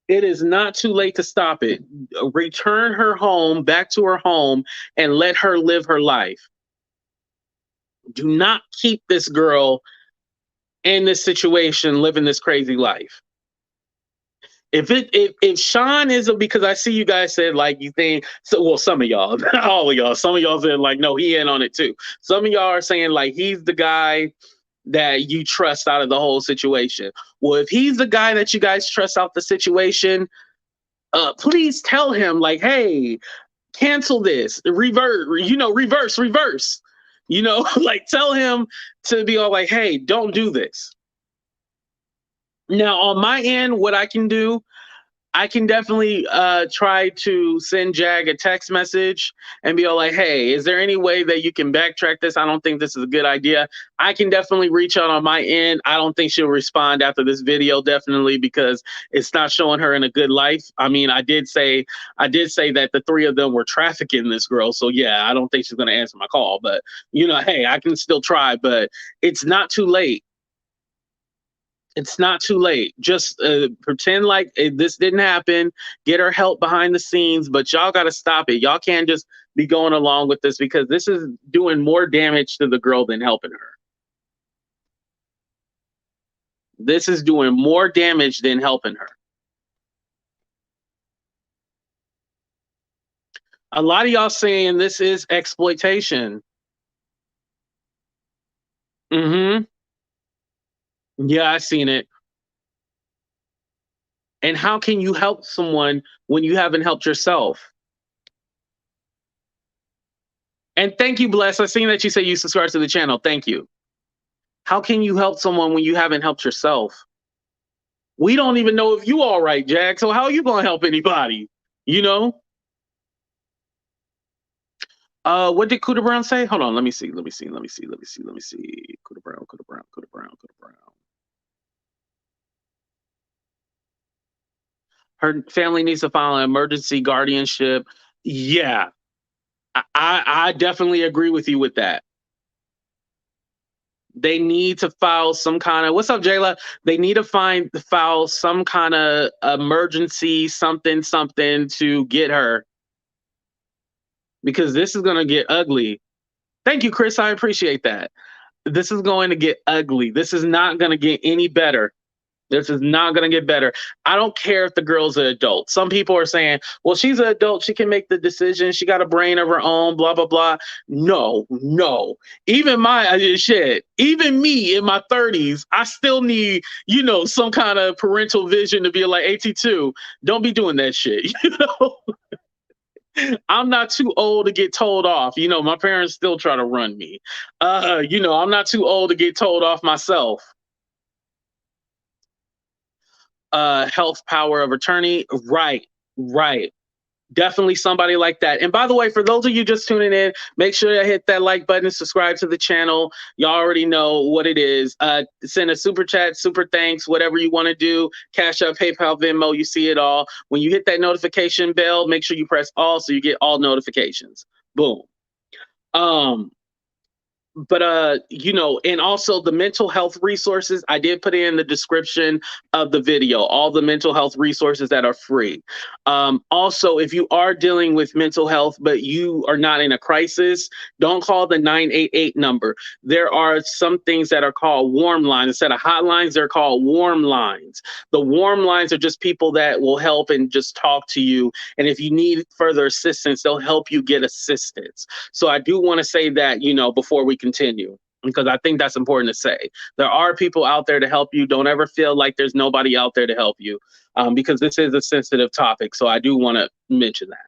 it is not too late to stop it. Return her home, back to her home, and let her live her life. Do not keep this girl in this situation, living this crazy life. If Sean is because I see you guys said like you think so, well, some of y'all, not all of y'all, some of y'all said like no, he in on it too. Some of y'all are saying like he's the guy that you trust out of the whole situation. Well, if he's the guy that you guys trust out the situation, please tell him like, hey, cancel this, reverse, like tell him to be all like, hey, don't do this. Now, on my end, what I can do, I can definitely try to send Jag a text message and be all like, hey, is there any way that you can backtrack this? I don't think this is a good idea. I can definitely reach out on my end. I don't think she'll respond after this video, definitely, because it's not showing her in a good life. I mean, I did say that the three of them were trafficking this girl. So yeah, I don't think she's going to answer my call, but hey, I can still try, but it's not too late. It's not too late. Just pretend like this didn't happen. Get her help behind the scenes, but y'all got to stop it. Y'all can't just be going along with this because this is doing more damage to the girl than helping her. This is doing more damage than helping her. A lot of y'all saying this is exploitation. Mm-hmm. Yeah, I seen it. And how can you help someone when you haven't helped yourself? And thank you, Bless. I seen that you say you subscribe to the channel. Thank you. How can you help someone when you haven't helped yourself? We don't even know if you all right, Jack. So how are you gonna help anybody? You know? What did Cuda Brown say? Hold on, let me see. Cuda Brown. Her family needs to file an emergency guardianship. Yeah. I definitely agree with you with that. They need to file some kind of, what's up, Jayla? They need to file some kind of emergency something to get her, because this is gonna get ugly. Thank you, Chris. I appreciate that. This is going to get ugly. This is not going to get any better. This is not going to get better. I don't care if the girl's an adult. Some people are saying, well, she's an adult. She can make the decision. She got a brain of her own, blah, blah, blah. No, no. Even even me in my 30s, I still need, some kind of parental vision to be like, AT2, don't be doing that shit. I'm not too old to get told off. My parents still try to run me. I'm not too old to get told off myself. Health power of attorney. Right. Definitely somebody like that. And by the way, for those of you just tuning in, make sure you hit that like button, subscribe to the channel. Y'all already know what it is. Send a super chat, super thanks, whatever you want to do. Cash App, PayPal, Venmo, you see it all. When you hit that notification bell, make sure you press all so you get all notifications. Boom. But and also the mental health resources, I did put in the description of the video, all the mental health resources that are free. Also, if you are dealing with mental health but you are not in a crisis, don't call the 988 number. There are some things that are called warm lines. Instead of hotlines, they're called warm lines. The warm lines are just people that will help and just talk to you, and if you need further assistance, they'll help you get assistance. So I do want to say that, before we continue, because I think that's important to say. There are people out there to help you. Don't ever feel like there's nobody out there to help you, because this is a sensitive topic. So I do want to mention that.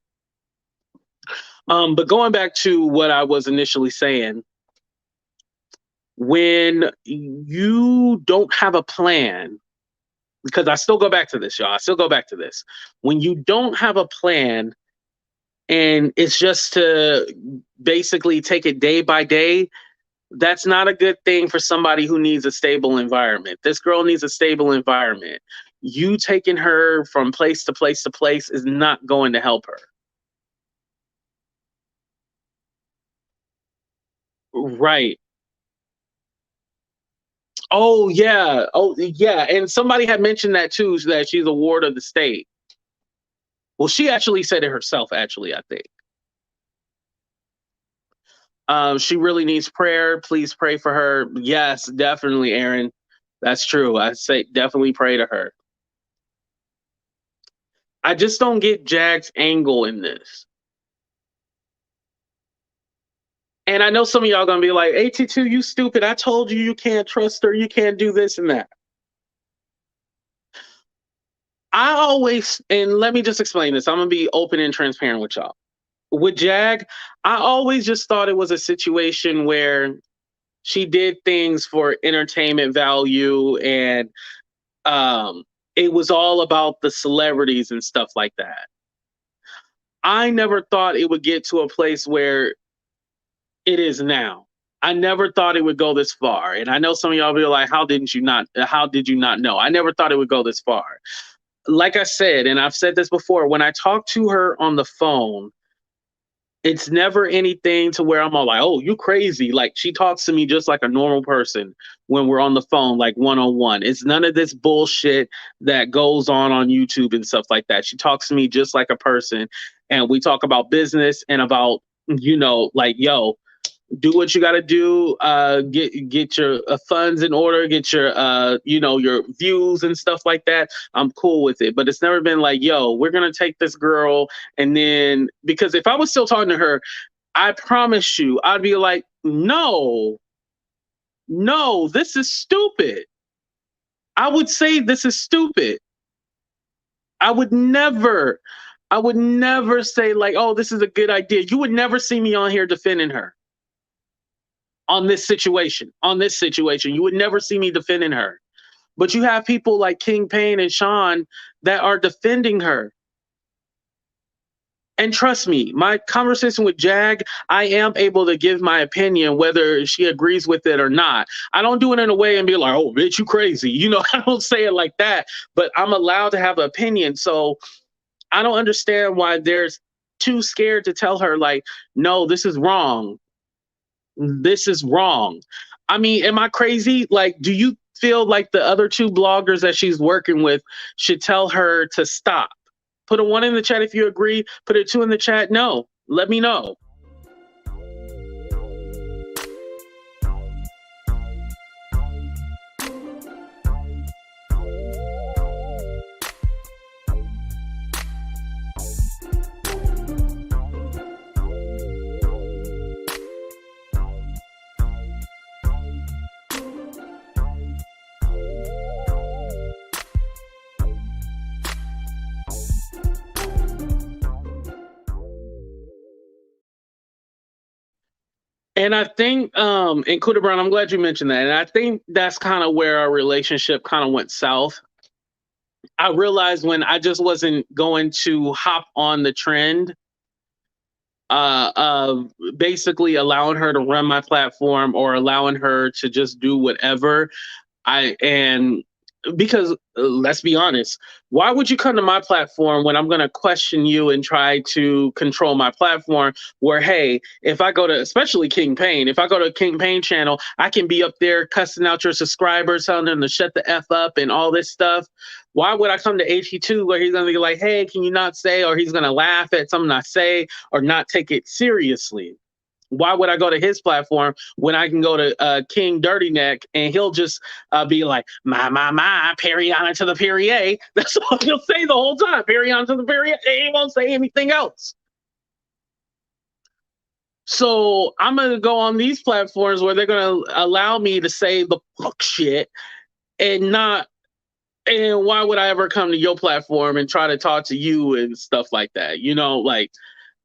But going back to what I was initially saying, when you don't have a plan, because I still go back to this, y'all. I still go back to this. When you don't have a plan and it's just to basically take it day by day, that's not a good thing for somebody who needs a stable environment. This girl needs a stable environment. You taking her from place to place to place is not going to help her. Right. Oh, yeah. Oh, yeah. And somebody had mentioned that too, that she's a ward of the state. Well, she actually said it herself, actually, I think. She really needs prayer. Please pray for her. Yes, definitely, Aaron. That's true. I say definitely pray to her. I just don't get Jag's angle in this. And I know some of y'all gonna be like, AT2, you stupid. I told you you can't trust her. You can't do this and that. I always, and let me just explain this. I'm gonna be open and transparent with y'all. With Jag, I always just thought it was a situation where she did things for entertainment value, and it was all about the celebrities and stuff like that. I never thought it would get to a place where it is now. I never thought it would go this far. And I know some of y'all be like, how did you not know? I never thought it would go this far. Like I said, and I've said this before, when I talk to her on the phone, it's never anything to where I'm all like, oh, you crazy. Like, she talks to me just like a normal person when we're on the phone, like one-on-one. It's none of this bullshit that goes on YouTube and stuff like that. She talks to me just like a person. And we talk about business and about, like, yo, do what you got to do, get your funds in order, get your your views and stuff like that. I'm cool with it, but it's never been like, yo, we're gonna take this girl, and then, because if I was still talking to her, I promise you I'd be like, no, this is stupid. I would say this is stupid. I would never say like, oh, this is a good idea. You would never see me on here defending her. On this situation, you would never see me defending her. But you have people like King Payne and Sean that are defending her. And trust me, my conversation with Jag, I am able to give my opinion, whether she agrees with it or not. I don't do it in a way and be like, oh, bitch, you crazy. I don't say it like that, but I'm allowed to have an opinion. So I don't understand why there's too scared to tell her, like, no, this is wrong. This is wrong. I mean, am I crazy? Like, do you feel like the other two bloggers that she's working with should tell her to stop? Put a 1 in the chat if you agree. Put a 2 in the chat. No, let me know. And I think, and Kuda Brown, I'm glad you mentioned that. And I think that's kind of where our relationship kind of went south. I realized when I just wasn't going to hop on the trend of basically allowing her to run my platform or allowing her to just do whatever. And because let's be honest, why would you come to my platform when I'm going to question you and try to control my platform? Where, hey, if I go to, especially King Payne, if I go to King Payne channel, I can be up there cussing out your subscribers, telling them to shut the F up and all this stuff. Why would I come to HE2 where he's going to be like, hey, can you not say, or he's going to laugh at something I say or not take it seriously? Why would I go to his platform when I can go to King Dirty Neck and he'll just be like, my, Perrier to the Perrier. That's all he'll say the whole time. Perrier to the Perrier. He won't say anything else. So I'm going to go on these platforms where they're going to allow me to say the fuck shit and not. And why would I ever come to your platform and try to talk to you and stuff like that? You know, like,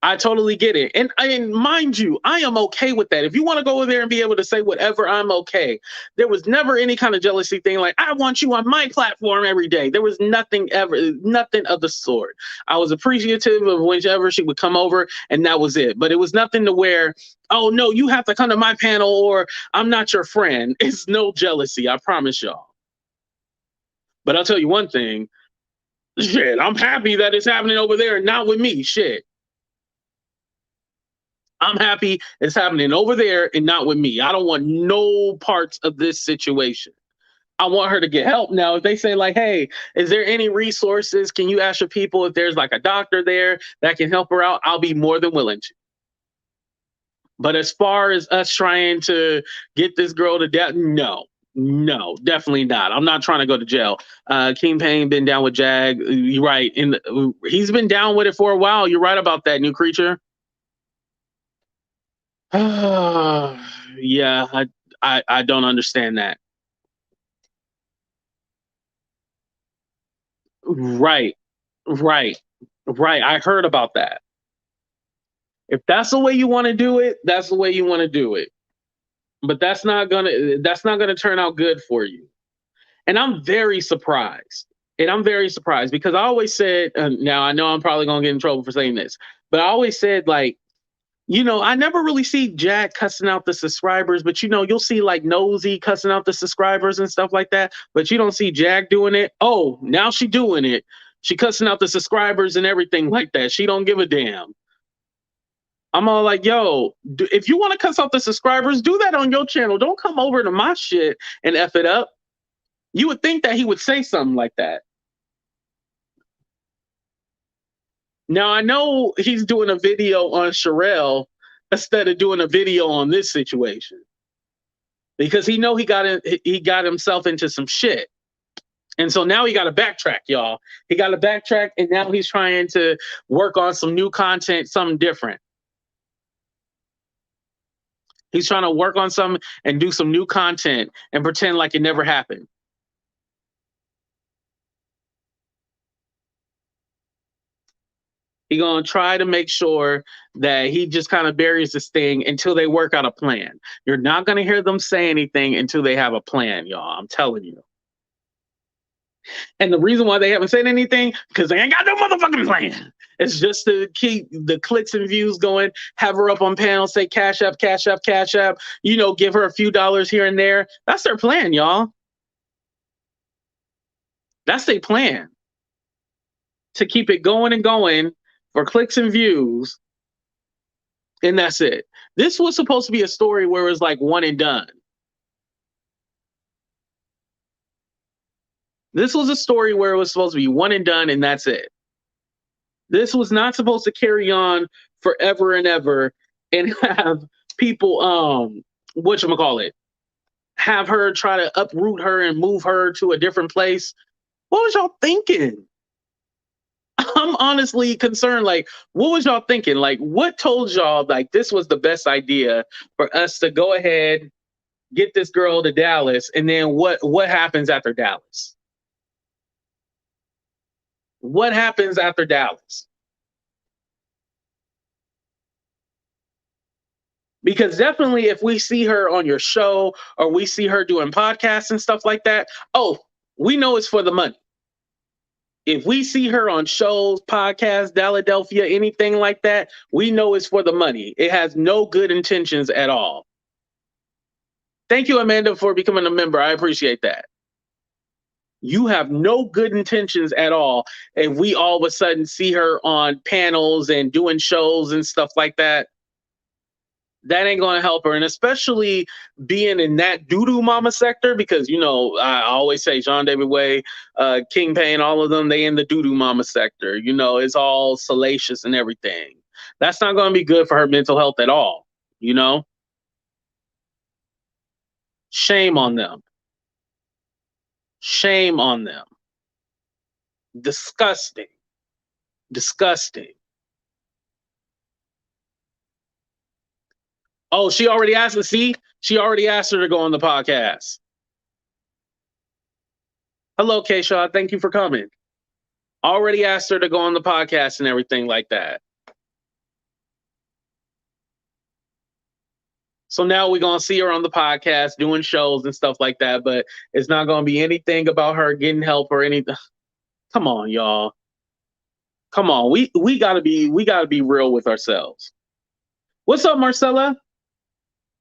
I totally get it. And mind you, I am okay with that. If you want to go over there and be able to say whatever, I'm okay. There was never any kind of jealousy thing like, I want you on my platform every day. There was nothing of the sort. I was appreciative of whenever she would come over, and that was it. But it was nothing to where, oh, no, you have to come to my panel or I'm not your friend. It's no jealousy, I promise y'all. But I'll tell you one thing, shit, I'm happy that it's happening over there and not with me, shit. I'm happy it's happening over there and not with me. I don't want no parts of this situation. I want her to get help. Now, if they say like, hey, is there any resources? Can you ask your people if there's like a doctor there that can help her out? I'll be more than willing to. But as far as us trying to get this girl to death, no, definitely not. I'm not trying to go to jail. King Payne been down with Jag. You're right. He's been down with it for a while. You're right about that, New Creature. Yeah, I don't understand that. Right, right, right. I heard about that. If that's the way you want to do it, that's the way you want to do it. But that's not gonna turn out good for you. And I'm very surprised. And I'm very surprised because I always said, now I know I'm probably gonna get in trouble for saying this, but I always said like, you know, I never really see Jack cussing out the subscribers, but you know, you'll see like Nosy cussing out the subscribers and stuff like that, but you don't see Jack doing it. Oh, now she doing it. She cussing out the subscribers and everything like that. She don't give a damn. I'm all like, yo, if you want to cuss out the subscribers, do that on your channel. Don't come over to my shit and F it up. You would think that he would say something like that. Now I know he's doing a video on Sherelle instead of doing a video on this situation because he know he got himself into some shit, and so now he got to backtrack, y'all. He got to backtrack, and now he's trying to work on some new content, something different. He's trying to work on some and do some new content and pretend like it never happened. He's going to try to make sure that he just kind of buries this thing until they work out a plan. You're not going to hear them say anything until they have a plan, y'all. I'm telling you. And the reason why they haven't said anything, because they ain't got no motherfucking plan. It's just to keep the clicks and views going, have her up on panels, say cash up, cash up, cash up, you know, give her a few dollars here and there. That's their plan, y'all. That's their plan. To keep it going and going for clicks and views, and that's it. This was supposed to be a story where it was like one and done. This was a story where it was supposed to be one and done, and that's it. This was not supposed to carry on forever and ever and have people whatchamacallit, have her try to uproot her and move her to a different place. What was y'all thinking? I'm honestly concerned. Like, what was y'all thinking? Like, what told y'all like this was the best idea for us to go ahead, get this girl to Dallas, and then what happens after Dallas? What happens after Dallas? Because definitely if we see her on your show or we see her doing podcasts and stuff like that, oh, we know it's for the money. If we see her on shows, podcasts, Philadelphia, anything like that, we know it's for the money. It has no good intentions at all. Thank you, Amanda, for becoming a member. I appreciate that. You have no good intentions at all. If we all of a sudden see her on panels and doing shows and stuff like that, that ain't going to help her. And especially being in that doo-doo mama sector, because, you know, I always say SeanDavieWay, King Payne, all of them, they in the doo-doo mama sector. You know, it's all salacious and everything. That's not going to be good for her mental health at all, you know? Shame on them. Shame on them. Disgusting. Disgusting. Oh, she already asked her. See, she already asked her to go on the podcast. Hello, Keisha. Thank you for coming. Already asked her to go on the podcast and everything like that. So now we're going to see her on the podcast doing shows and stuff like that, but it's not going to be anything about her getting help or anything. Come on, y'all. Come on. We got to be real with ourselves. What's up, Marcella?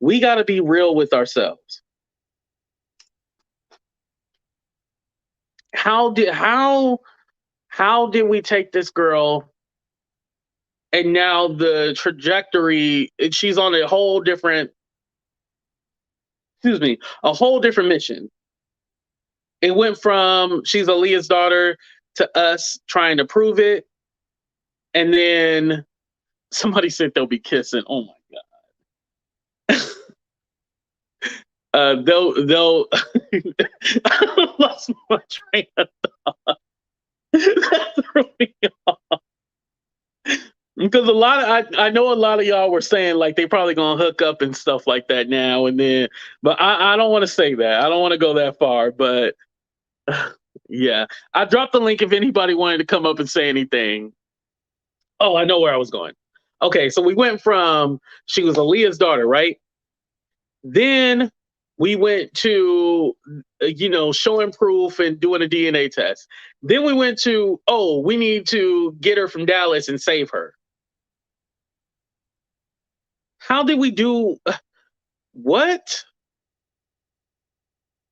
We got to be real with ourselves. How did we take this girl and now the trajectory, she's on a whole different mission. It went from she's Aaliyah's daughter to us trying to prove it. And then somebody said they'll be kissing. Oh my God. They'll I lost my train of thought. That threw me off. Because I know a lot of y'all were saying like they probably gonna hook up and stuff like that now and then, but I don't want to say that. I don't want to go that far, but yeah, I dropped the link if anybody wanted to come up and say anything. Oh, I know where I was going. Okay, so we went from she was Aaliyah's daughter, right? Then we went to showing proof and doing a DNA test. Then we went to, oh, we need to get her from Dallas and save her. How did we do what?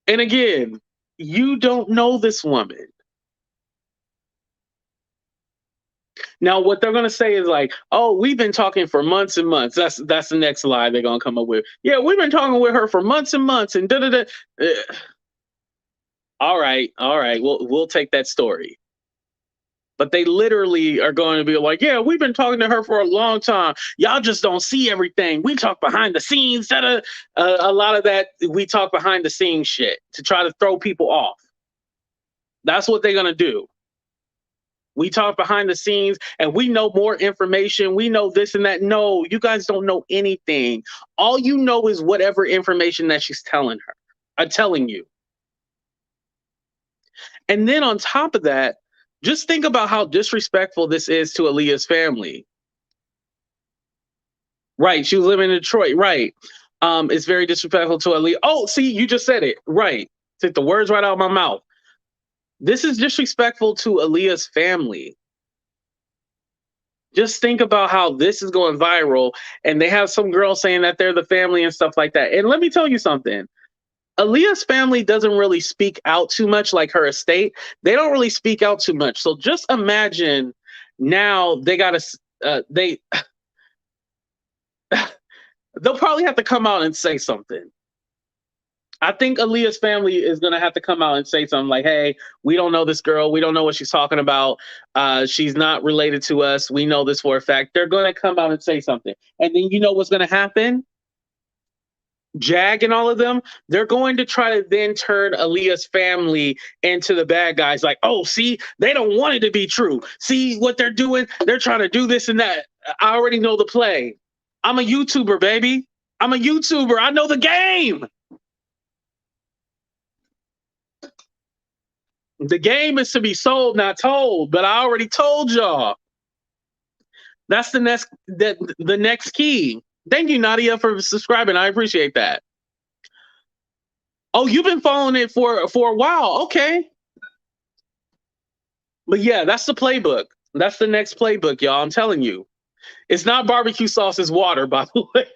And again, you don't know this woman. Now, what they're going to say is like, oh, we've been talking for months and months. That's the next lie they're going to come up with. Yeah, we've been talking with her for months and months and da-da-da. All right. We'll take that story. But they literally are going to be like, yeah, we've been talking to her for a long time. Y'all just don't see everything. We talk behind the scenes. A lot of that, we talk behind the scenes shit to try to throw people off. That's what they're going to do. We talk behind the scenes and we know more information. We know this and that. No, you guys don't know anything. All you know is whatever information that she's telling you. And then on top of that, just think about how disrespectful this is to Aaliyah's family. Right. She was living in Detroit. Right. It's very disrespectful to Aaliyah. Oh, see, you just said it. Right. Took the words right out of my mouth. This is disrespectful to Aaliyah's family. Just think about how this is going viral and they have some girl saying that they're the family and stuff like that. And let me tell you something. Aaliyah's family doesn't really speak out too much, like her estate. They don't really speak out too much. So just imagine Now they got to they'll probably have to come out and say something. I think Aaliyah's family is gonna have to come out and say something like, "Hey, we don't know this girl. We don't know what she's talking about. She's not related to us. We know this for a fact." They're gonna come out and say something, and then you know what's gonna happen? Jag and all of them, they're going to try to then turn Aaliyah's family into the bad guys. Like, oh, see, they don't want it to be true. See what they're doing? They're trying to do this and that. I already know the play. I'm a YouTuber, baby. I'm a YouTuber. I know the game. The game is to be sold, not told. But I already told y'all. That's the next key. Thank you, Nadia, for subscribing. I appreciate that. Oh, you've been following it for a while. Okay. But yeah, that's the playbook. That's the next playbook, y'all. I'm telling you. It's not barbecue sauce, it's water, by the way.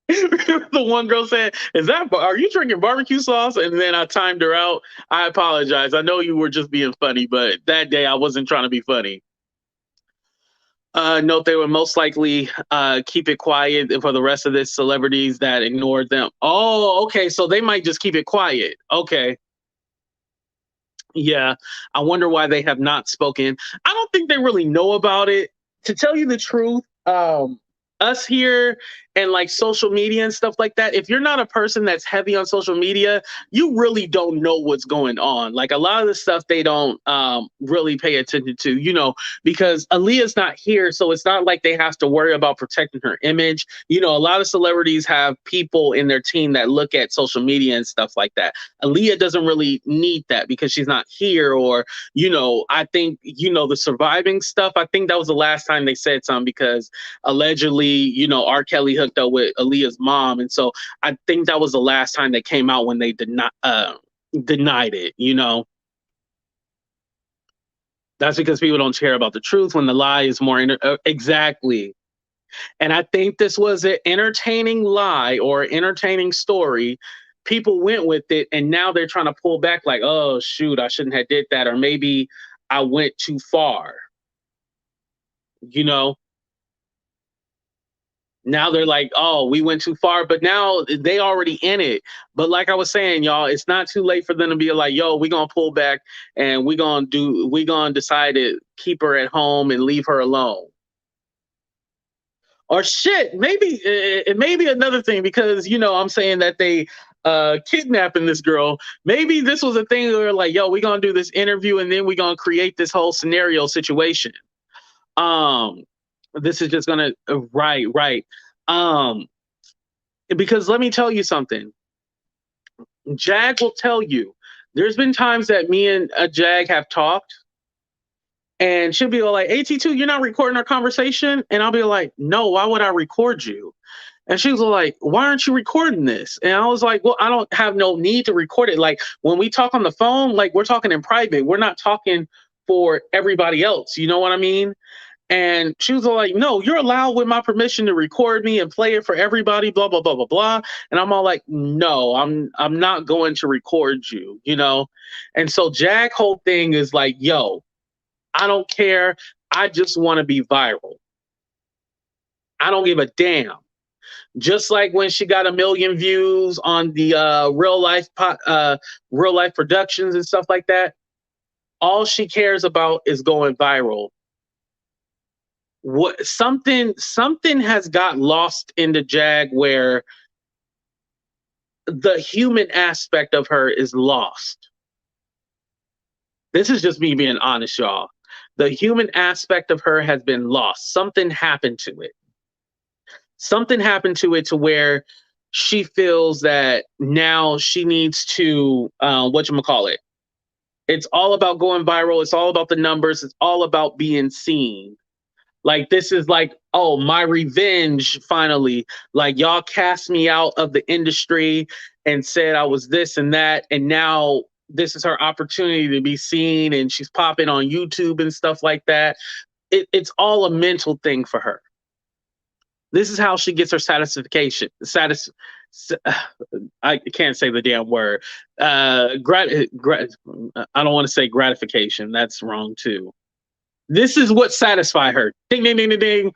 The one girl said, are you drinking barbecue sauce? And then I timed her out. I apologize. I know you were just being funny, but that day I wasn't trying to be funny. Note they would most likely keep it quiet for the rest of the celebrities that ignored them. Oh, okay. So they might just keep it quiet. Okay. Yeah. I wonder why they have not spoken. I don't think they really know about it. To tell you the truth, us here and like social media and stuff like that, if you're not a person that's heavy on social media, you really don't know what's going on. Like a lot of the stuff they don't really pay attention to, you know, because Aaliyah's not here, so it's not like they have to worry about protecting her image. You know, a lot of celebrities have people in their team that look at social media and stuff like that. Aaliyah doesn't really need that because she's not here. Or, you know, I think, you know, the surviving stuff, I think that was the last time they said something, because allegedly, you know, R. Kelly hooked up with Aaliyah's mom. And so I think that was the last time they came out when they denied it, you know. That's because people don't care about the truth when the lie is more exactly. And I think this was an entertaining lie or entertaining story. People went with it, and now they're trying to pull back like, oh shoot, I shouldn't have did that, or maybe I went too far. You know, now they're like, oh, we went too far, but now they already in it. But like I was saying, y'all, it's not too late for them to be like, yo, we're gonna pull back and we're gonna decide to keep her at home and leave her alone. Or shit, maybe it may be another thing, because you know I'm saying that they kidnapping this girl. Maybe this was a thing where like, yo, we're gonna do this interview and then we're gonna create this whole scenario situation. This is just gonna right. Because let me tell you something. Jag will tell you. There's been times that me and Jag have talked, and she'll be like, "AT2, you're not recording our conversation," and I'll be like, "No, why would I record you?" And she was like, "Why aren't you recording this?" And I was like, "Well, I don't have no need to record it. Like when we talk on the phone, like we're talking in private. We're not talking for everybody else. You know what I mean?" And she was like, "No, you're allowed with my permission to record me and play it for everybody, blah, blah, blah, blah, blah." And I'm all like, "No, I'm not going to record you, you know?" And so Jag whole thing is like, yo, I don't care. I just want to be viral. I don't give a damn. Just like when she got 1 million views on the real life productions and stuff like that, all she cares about is going viral. What something has got lost in the Jag where the human aspect of her is lost. This is just me being honest, y'all. The human aspect of her has been lost. Something happened to it. Something happened to it to where she feels that now she needs to whatchamacallit. It's all about going viral. It's all about the numbers. It's all about being seen. Like this is like, oh, my revenge finally. Like y'all cast me out of the industry and said I was this and that, and now this is her opportunity to be seen, and she's popping on YouTube and stuff like that. It's all a mental thing for her. This is how she gets her satisfaction. I can't say the damn word. I don't want to say gratification. That's wrong too. This is what satisfied her. Ding, ding, ding, ding, ding.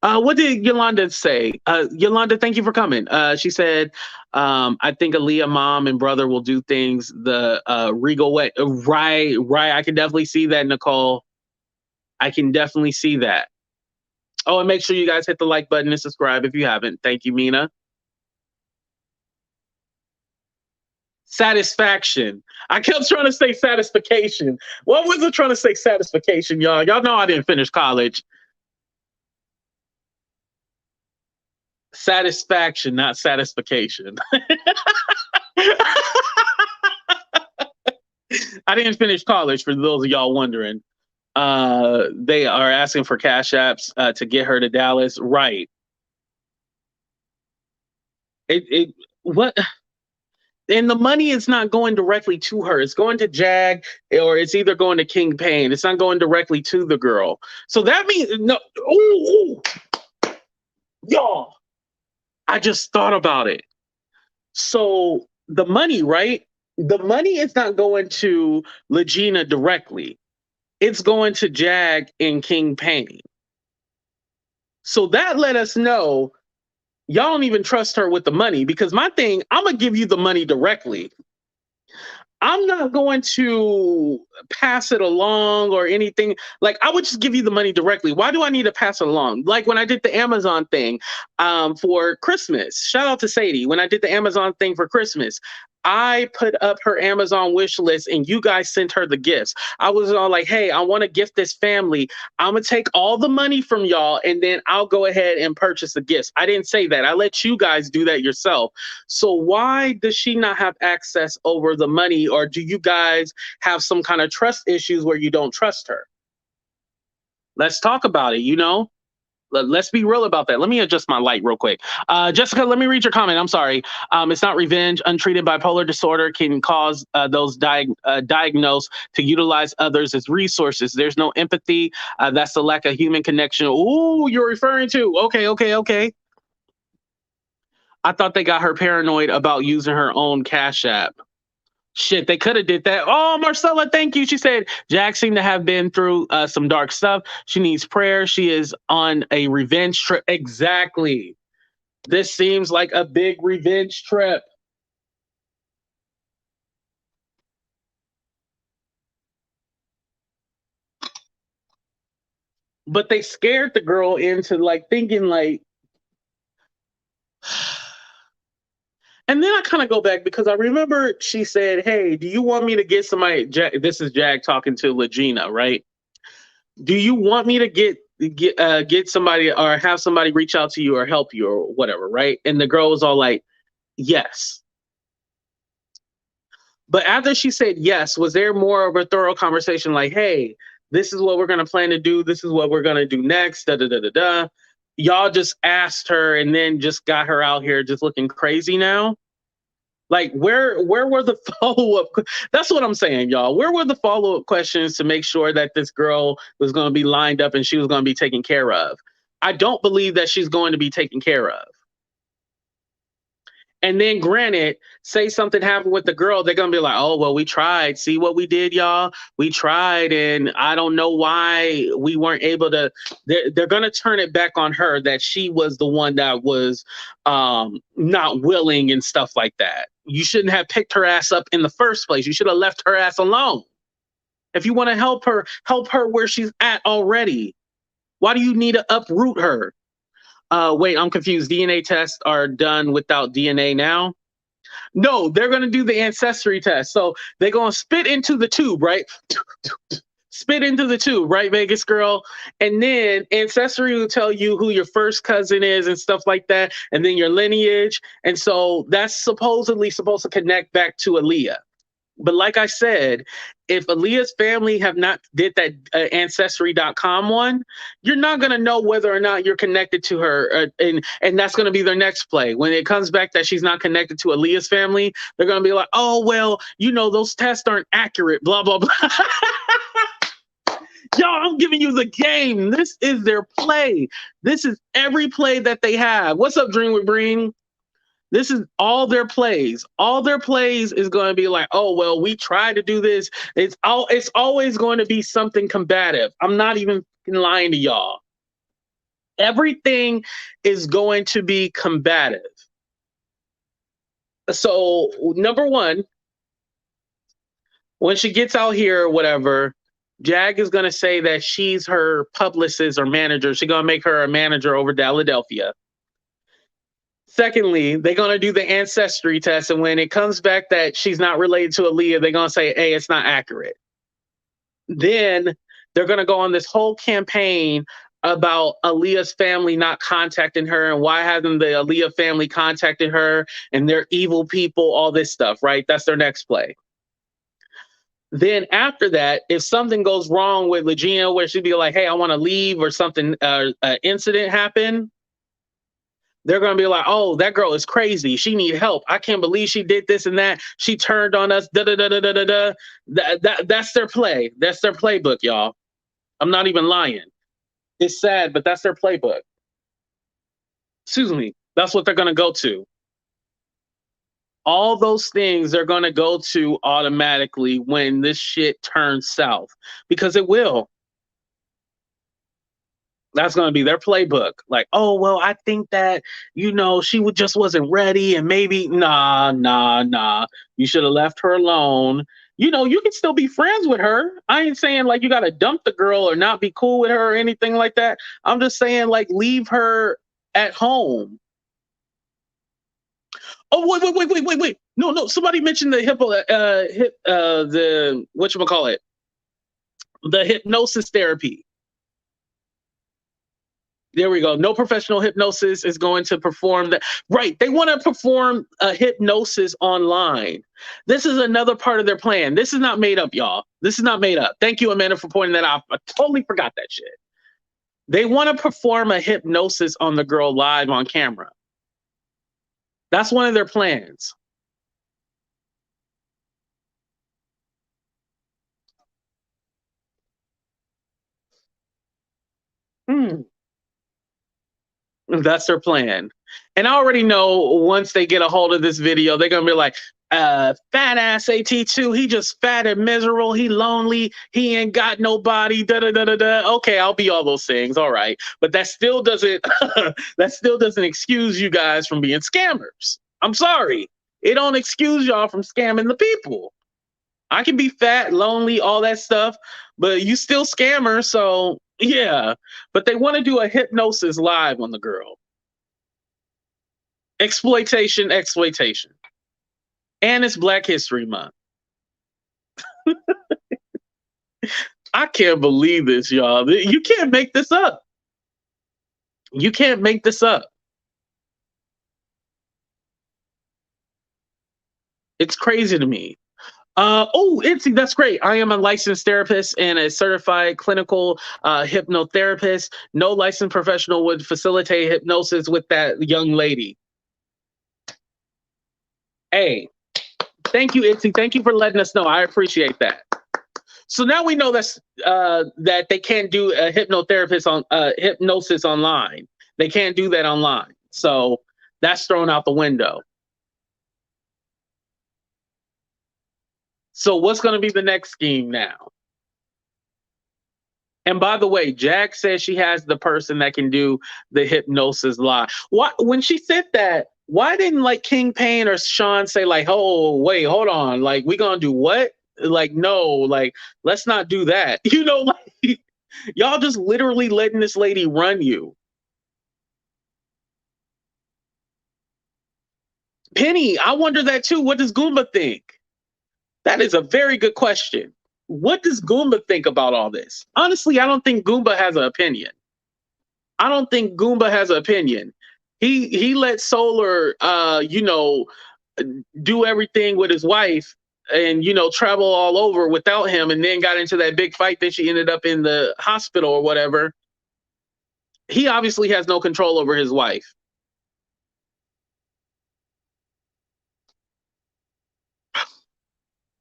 What did Yolanda say? Yolanda, thank you for coming. She said, I think Aaliyah mom and brother will do things the regal way. Right, right. I can definitely see that, Nicole. I can definitely see that. Oh, and make sure you guys hit the like button and subscribe if you haven't. Thank you, Mina. Satisfaction. I kept trying to say satisfaction. What was it trying to say satisfaction, y'all? Y'all know I didn't finish college. Satisfaction, not satisfaction. I didn't finish college, for those of y'all wondering. They are asking for cash apps to get her to Dallas. Right. What? And the money is not going directly to her. It's going to Jag, or it's either going to King Payne. It's not going directly to the girl. So that means no. Ooh, y'all. I just thought about it. So the money, right? The money is not going to Lagena directly. It's going to Jag and King Payne. So that let us know y'all don't even trust her with the money, because my thing, I'm going to give you the money directly. I'm not going to pass it along or anything. Like, I would just give you the money directly. Why do I need to pass it along? Like when I did the Amazon thing for Christmas. Shout out to Sadie. When I did the Amazon thing for Christmas, I put up her Amazon wish list and you guys sent her the gifts. I was all like, hey, I want to gift this family. I'm going to take all the money from y'all and then I'll go ahead and purchase the gifts. I didn't say that. I let you guys do that yourself. So why does she not have access over the money? Or do you guys have some kind of trust issues where you don't trust her? Let's talk about it, you know? Let's be real about that. Let me adjust my light real quick. Jessica, let me read your comment. I'm sorry. It's not revenge. Untreated bipolar disorder can cause those diagnosed to utilize others as resources. There's no empathy. That's the lack of human connection. Ooh, you're referring to. Okay. I thought they got her paranoid about using her own Cash App. Shit, they could have did that. Oh, Marcella, thank you. She said Jack seemed to have been through some dark stuff. She needs prayer. She is on a revenge trip. Exactly. This seems like a big revenge trip. But they scared the girl into like thinking like. And then I kind of go back because I remember she said, hey, do you want me to get somebody? This is Jag talking to Lagena, right? Do you want me to get somebody or have somebody reach out to you or help you or whatever, right? And the girl was all like, yes. But after she said yes, was there more of a thorough conversation like, hey, this is what we're going to plan to do. This is what we're going to do next. Da, da, da, da, da. Y'all just asked her and then just got her out here just looking crazy now. Like, where were the follow-up? That's what I'm saying, y'all. Where were the follow-up questions to make sure that this girl was going to be lined up and she was going to be taken care of? I don't believe that she's going to be taken care of. And then granted, say something happened with the girl, they're going to be like, oh, well, we tried. See what we did, y'all? We tried, and I don't know why we weren't able to. They're going to turn it back on her that she was the one that was not willing and stuff like that. You shouldn't have picked her ass up in the first place. You should have left her ass alone. If you want to help her where she's at already. Why do you need to uproot her? Wait, I'm confused. DNA tests are done without DNA now? No, they're going to do the ancestry test. So they're going to spit into the tube, right? Spit into the tube, right, Vegas girl? And then ancestry will tell you who your first cousin is and stuff like that, and then your lineage. And so that's supposedly supposed to connect back to Aaliyah. But like I said, if Aaliyah's family have not did that ancestry.com one, you're not going to know whether or not you're connected to her. And that's going to be their next play. When it comes back that she's not connected to Aaliyah's family, they're going to be like, oh, well, you know, those tests aren't accurate, blah, blah, blah. Y'all, I'm giving you the game. This is their play. This is every play that they have. What's up, Dream with Breen? This is all their plays. All their plays is going to be like, oh well, we tried to do this. It's always going to be something combative. I'm not even lying to y'all. Everything is going to be combative. So number one, when she gets out here or whatever, Jag is gonna say that she's her publicist or manager. She's gonna make her a manager over Philadelphia. Secondly, they're gonna do the ancestry test, and when it comes back that she's not related to Aaliyah, they're gonna say, "Hey, it's not accurate." Then they're gonna go on this whole campaign about Aaliyah's family not contacting her and why hasn't the Aaliyah family contacted her and they're evil people, all this stuff, right? That's their next play. Then after that, if something goes wrong with Lagena, where she'd be like, "Hey, I want to leave," or something, incident happened, they're gonna be like, "Oh, that girl is crazy. She need help. I can't believe she did this and that. She turned on us." Da da da da da da da. That's their play. That's their playbook, y'all. I'm not even lying. It's sad, but that's their playbook. Excuse me. That's what they're gonna go to. All those things they're going to go to automatically when this shit turns south, because it will. That's going to be their playbook. Like, oh well, I think that she just wasn't ready, and maybe nah. You should have left her alone. You can still be friends with her. I ain't saying like you got to dump the girl or not be cool with her or anything like that. I'm just saying like leave her at home. Oh wait. No. Somebody mentioned the the whatchamacallit, the hypnosis therapy. There we go. No professional hypnosis is going to perform that. Right. They want to perform a hypnosis online. This is another part of their plan. This is not made up, y'all. This is not made up. Thank you, Amanda, for pointing that out. I totally forgot that shit. They want to perform a hypnosis on the girl live on camera. That's one of their plans. That's their plan. And I already know once they get a hold of this video, they're going to be like, fat ass AT2, he just fat and miserable. He lonely. He ain't got nobody. Da da da da da. Okay, I'll be all those things. All right. But that still doesn't excuse you guys from being scammers. I'm sorry. It don't excuse y'all from scamming the people. I can be fat, lonely, all that stuff, but you still scammer. So yeah, but they want to do a hypnosis live on the girl. Exploitation. And it's Black History Month. I can't believe this, y'all. You can't make this up. You can't make this up. It's crazy to me. Itzy, that's great. I am a licensed therapist and a certified clinical hypnotherapist. No licensed professional would facilitate hypnosis with that young lady. Hey, thank you, Itzy. Thank you for letting us know. I appreciate that. So now we know that they can't do a hypnotherapist on hypnosis online. They can't do that online. So that's thrown out the window. So what's going to be the next scheme now? And by the way, Jag says she has the person that can do the hypnosis live. When she said that, why didn't like King Payne or Sean say like, "Oh, wait, hold on, like we gonna do what?" Like, no, like let's not do that. Like y'all just literally letting this lady run you. Penny, I wonder that too. What does Goomba think? That is a very good question. What does Goomba think about all this? Honestly, I don't think Goomba has an opinion. He let Solar do everything with his wife and travel all over without him, and then got into that big fight that she ended up in the hospital or whatever. He obviously has no control over his wife.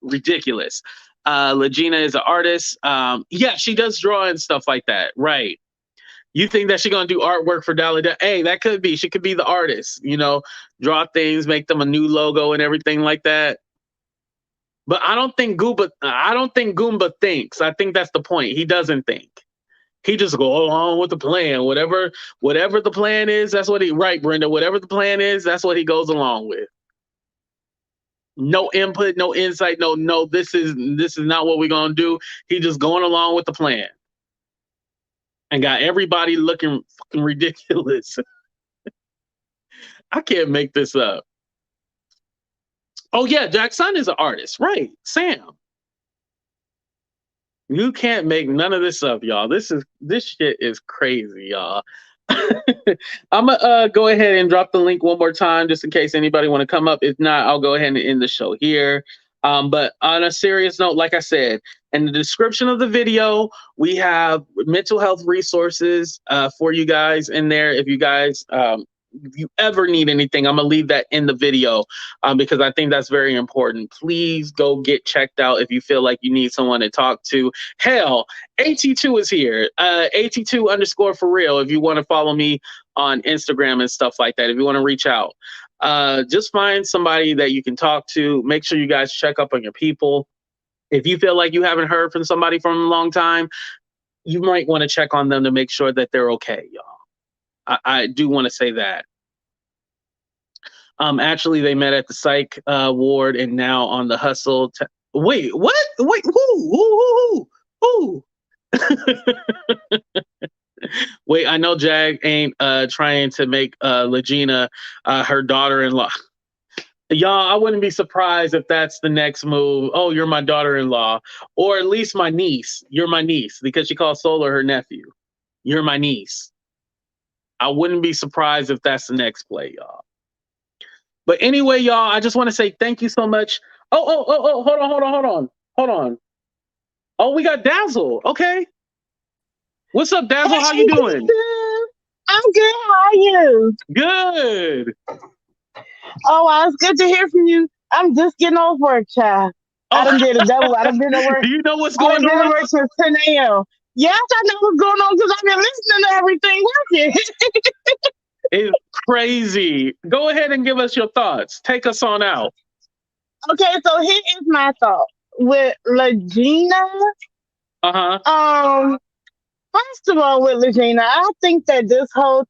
Ridiculous. Lagena is an artist. Yeah, she does draw and stuff like that. Right. You think that she's gonna do artwork for Dolly? Hey, that could be. She could be the artist. Draw things, make them a new logo and everything like that. But I don't think Goomba thinks. I think that's the point. He doesn't think. He just go along with the plan. Whatever the plan is, that's what he right, Brenda. Whatever the plan is, that's what he goes along with. No input, no insight, no, this is not what we're gonna do. He just going along with the plan. And got everybody looking fucking ridiculous. I can't make this up. Oh yeah, Jackson is an artist, right? Sam. You can't make none of this up, y'all. This shit is crazy, y'all. I'm gonna go ahead and drop the link one more time just in case anybody want to come up. If not, I'll go ahead and end the show here. But on a serious note, like I said, in the description of the video, we have mental health resources for you guys in there. If you guys if you ever need anything, I'm gonna leave that in the video because I think that's very important. Please go get checked out if you feel like you need someone to talk to. Hell, AT2 is here. AT2_for real. If you want to follow me on Instagram and stuff like that, if you want to reach out, just find somebody that you can talk to. Make sure you guys check up on your people. If you feel like you haven't heard from somebody from a long time, you might want to check on them to make sure that they're okay, y'all. I do want to say that. Actually, they met at the psych ward and now on the hustle. Wait, what? Wait, who? Wait, I know Jag ain't trying to make Lagena her daughter-in-law. Y'all, I wouldn't be surprised if that's the next move. Oh, you're my daughter-in-law. Or at least my niece. You're my niece because she calls Solar her nephew. You're my niece. I wouldn't be surprised if that's the next play, y'all. But anyway, y'all, I just want to say thank you so much. Oh, hold on. Oh, we got Dazzle. Okay. What's up, Dazzle? How you doing? I'm good. How are you? Good. Oh, well, it's good to hear from you. I'm just getting off work, child. I done did a double. I done been to work. Do you know what's going on? I done been to work since 10 a.m. Yes, I know what's going on because I've been listening to everything working. It's crazy. Go ahead and give us your thoughts. Take us on out. Okay, so here is my thought with Lagena. First of all, with Lagena, I think that her whole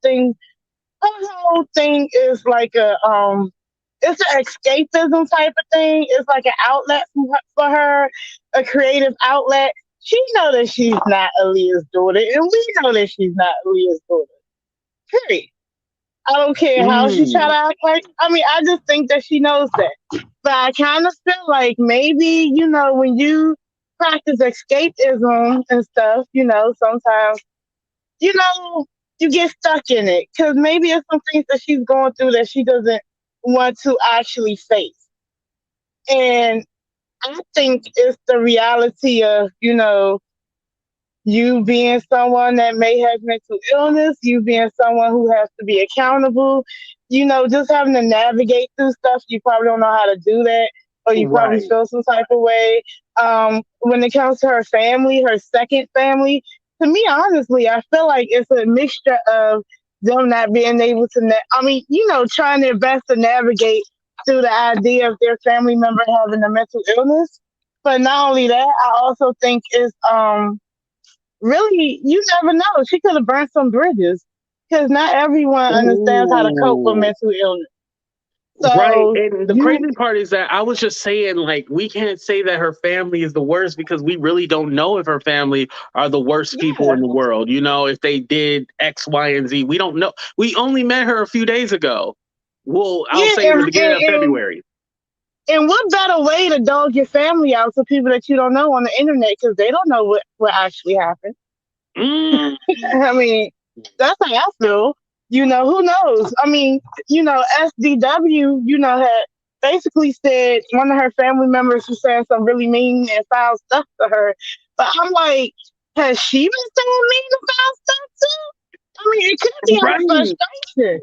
thing is like it's an escapism type of thing. It's like an outlet for her, a creative outlet. She know that she's not Aaliyah's daughter, and we know that she's not Aaliyah's daughter. Period. I don't care how she try to act like. I mean, I just think that she knows that. But I kind of feel like maybe, when you practice escapism and stuff, sometimes, you get stuck in it. Because maybe it's some things that she's going through that she doesn't want to actually face. And I think it's the reality of, you being someone that may have mental illness, you being someone who has to be accountable, just having to navigate through stuff. You probably don't know how to do that, or you probably feel some type of way. When it comes to her family, her second family, to me, honestly, I feel like it's a mixture of them not being able to, trying their best to navigate through the idea of their family member having a mental illness. But not only that, I also think it's, really, you never know. She could have burned some bridges because not everyone understands how to cope with mental illness. So, right. And the crazy part is that I was just saying, like, we can't say that her family is the worst because we really don't know if her family are the worst people in the world. If they did X, Y, and Z, we don't know. We only met her a few days ago. Well, I'll say in the beginning of February. And what better way to dog your family out to people that you don't know on the internet because they don't know what actually happened. I mean, that's how I feel. Who knows? I mean, SDW, had basically said one of her family members was saying some really mean and foul stuff to her. But I'm like, has she been saying mean and foul stuff too? I mean, it could be her frustration.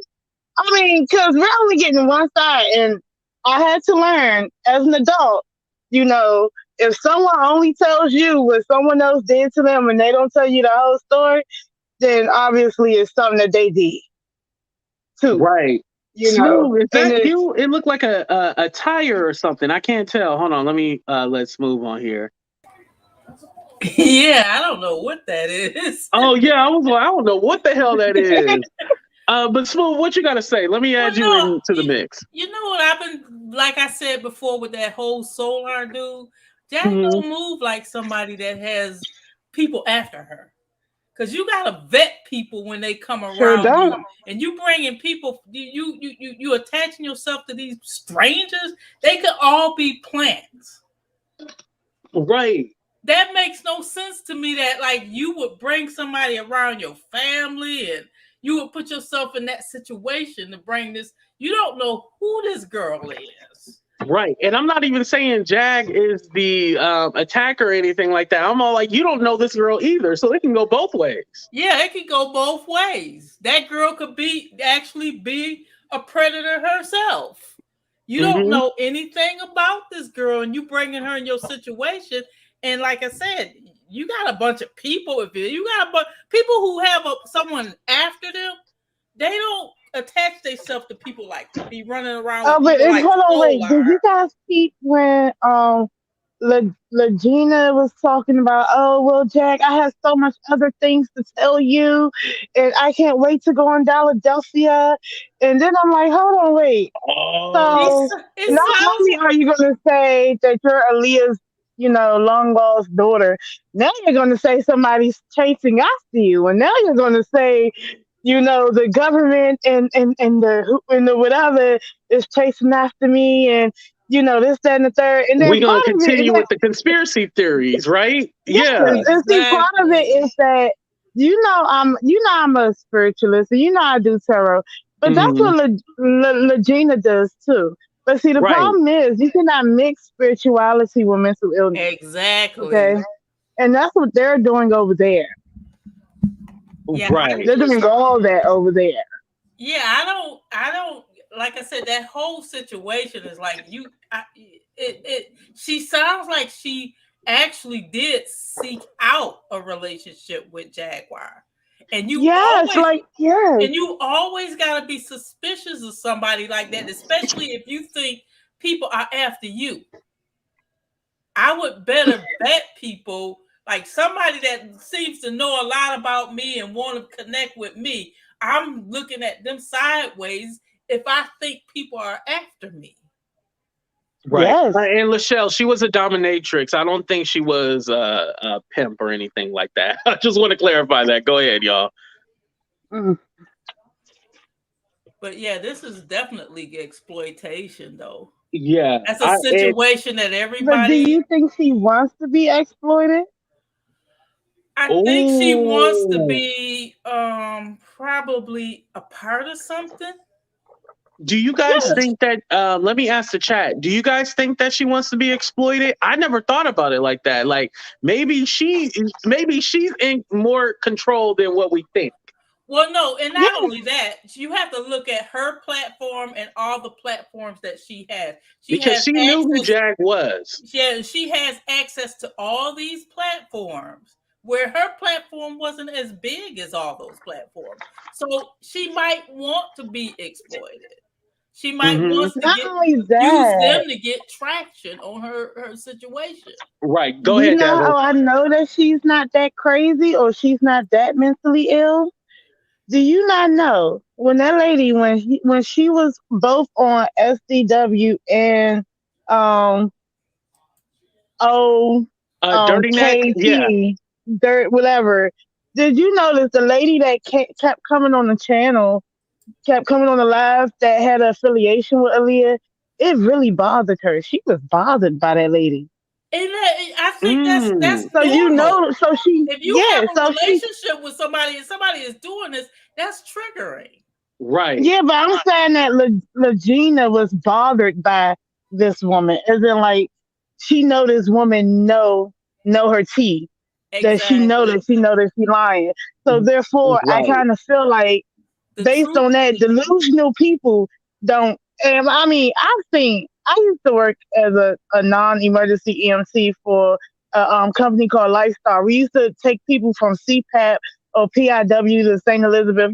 I mean, because we're only getting one side, and I had to learn as an adult, if someone only tells you what someone else did to them and they don't tell you the whole story, then obviously it's something that they did too. Right. You know, Smooth, is and that it's you? It looked like a tire or something. I can't tell. Hold on, let me let's move on here. Yeah, I don't know what that is. Oh yeah, I was like, I don't know what the hell that is. But Smooth, what you gotta say? Let me add Well, you no, into the mix. you know what I've been like I said before with that whole Solar dude. Jack Hmm. don't move like somebody that has people after her. Cause you gotta vet people when they come sure around don't. you, and you bringing people. You attaching yourself to these strangers. They could all be plants. Right. That makes no sense to me. That like you would bring somebody around your family, and you would put yourself in that situation to bring this. You don't know who this girl is. Right. And I'm not even saying Jag is the attacker or anything like that. I'm all like, you don't know this girl either, so it can go both ways. Yeah, it could go both ways. That girl could actually be a predator herself. You don't Hmm. know anything about this girl, and you bringing her in your situation. And like I said, you got a bunch of people. If you got a bunch people who have someone after them, they don't attach themselves to people like that. Be running around with Oh, but people like hold on, wait. Did you Solar. guys peep when Lagena was talking about, oh well, Jack, I have so much other things to tell you, and I can't wait to go in Philadelphia. And then I'm like, hold on, wait. Oh, So It not sounds only are you going to say that you're Aaliyah's, long lost daughter, now you're going to say somebody's chasing after you, and now you're going to say, the government and the whatever is chasing after me, and this, that, and the third, and then we're part gonna of it is continue that with the conspiracy theories, right? yes, Yeah. and see, part of it exactly. is that I'm a spiritualist, and I do tarot, but that's Hmm. what Legina does too. But see, the Right. problem is you cannot mix spirituality with mental illness. Okay, Exactly. and that's what they're doing over there. Yeah, Right. They're doing all that over there. yeah, I don't like I said that whole situation is like she sounds like she actually did seek out a relationship with Jaguar. And you Yes, always like yes, got to be suspicious of somebody like that, especially if you think people are after you. I would better vet people like somebody that seems to know a lot about me and want to connect with me. I'm looking at them sideways if I think people are after me. Right. yes. And Lachelle, she was a dominatrix. I don't think she was a pimp or anything like that. I just want to clarify that. Go ahead, y'all. Mm. But yeah, this is definitely exploitation, though. Yeah. That's a situation that But do everybody. you think she wants to be exploited? I think she wants to Oh. be probably a part of something. Do you guys Yes. think that let me ask the chat. Do you guys think that she wants to be exploited? I never thought about it like that. Like maybe she's in more control than what we think. Well, no, and not Yes. only that, you have to look at her platform and all the platforms that she has. She Because has she knew who access. Jag was. She has access to all these platforms where her platform wasn't as big as all those platforms. So she might want to be exploited. She might Hmm. wants to Not get only use that, them to get traction on her situation. Right. Go ahead, how Dazzle. I know that she's not that crazy or she's not that mentally ill? Do you not know when that lady when she was both on SDW and um O Dirty Neck. Yeah. KT dirt whatever? Did you notice the lady that kept coming on the channel, kept coming on the live that had an affiliation with Aaliyah? It really bothered her. She was bothered by that lady. And I think that's Mm. So normal. so she, If you have yeah, a so she, relationship with somebody and somebody is doing this, that's triggering. Right. yeah, but I'm saying that Legina was bothered by this woman, as in like she know this woman know her tea, Exactly. that she lying. So therefore, I Right. kind of feel like The based truth. on that, delusional people don't. And I mean, I used to work as a non-emergency EMT for a company called Lifestyle. We used to take people from CPAP or PIW, the St. Elizabeth,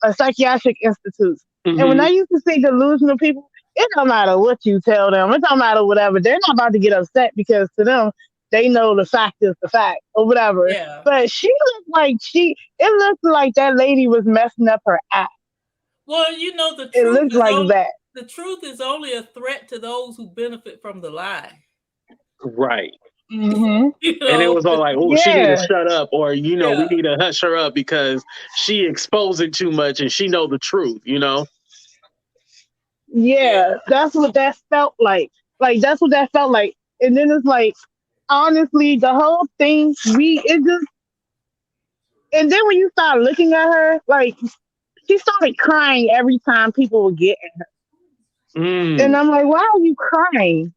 a psychiatric institute. And when I Mm-hmm. used to see delusional people, it don't matter what you tell them, it don't matter whatever. They're not about to get upset because to them, they know the fact is the fact or whatever. Yeah. But it looked like that lady was messing up her ass. Well, It looked like that. the truth is only a threat to those who benefit from the lie. Right. Hmm. You And it know, was all like, oh, she need to Yeah. shut up, or we yeah. need to hush her up because she exposing too much and she know the truth. Yeah, Yeah. that's what that felt like. Like that's what that felt like. And then it's like, honestly, the whole thing, it just. And then when you start looking at her, like she started crying every time people would get at her, and Mm. I'm like, why are you crying?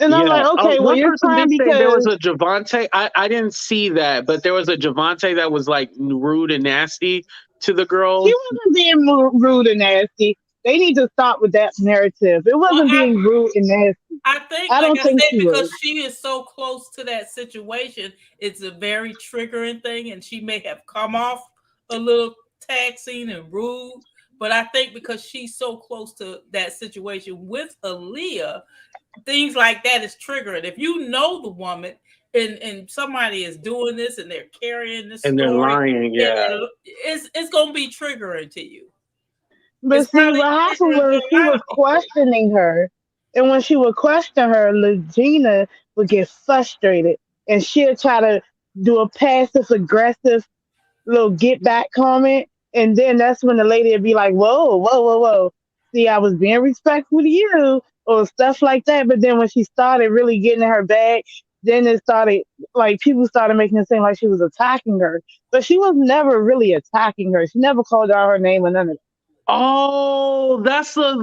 And I'm Yeah. like, Oh, okay, well, one you're person crying did say there was because a Javante. I didn't see that, but there was a Javante that was like rude and nasty to the she girls. wasn't being rude and nasty. They need to stop with that narrative. It Well, wasn't being rude and nasty. I think, I like don't I think said, she was. because she is so close to that situation, it's a very triggering thing, and she may have come off a little taxing and rude. But I think because she's so close to that situation with Aaliyah, things like that is triggering. If you know the woman and somebody is doing this and they're carrying this And they're story, lying. Yeah. it's going to be triggering to you. But It's see, probably what happened triggering to was a she lot was of people. questioning her. And when she would question her, Legina would get frustrated. And she'd try to do a passive aggressive little get back comment. And then that's when the lady would be like, whoa, whoa, whoa, whoa. See, I was being respectful to you, or stuff like that. But then when she started really getting in her bag, then it started, like, people started making it seem like she was attacking her. But she was never really attacking her. She never called out her name or none of that. Oh, that's the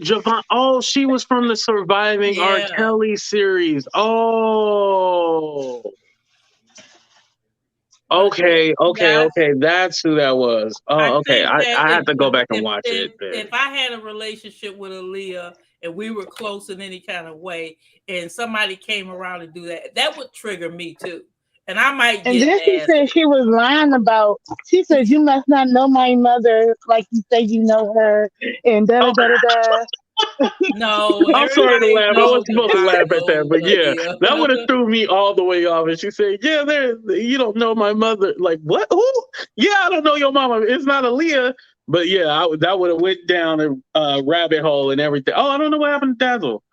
Javon. Oh, she was from the Surviving R. Yeah. Kelly series. Oh, But okay, okay, yeah, okay. That's who that was. I Oh, okay. think that I if had to go if back and if watch if, it then. if I had a relationship with Aaliyah and we were close in any kind of way, and somebody came around to do that, that would trigger me too, and I might And get then she said nasty. she was lying about. She said you must not know my mother like you say you know her, and da da Oh, da da da. No, I'm sorry to everybody laugh. I knows wasn't supposed to about laugh at that, those but yeah, that would have Aaliyah. threw me all the way off. And she said, "Yeah, you don't know my mother." Like, what? Who? Yeah, I don't know your mama. It's not Aaliyah. But yeah, that would have went down a rabbit hole and everything. Oh, I don't know what happened to Dazzle.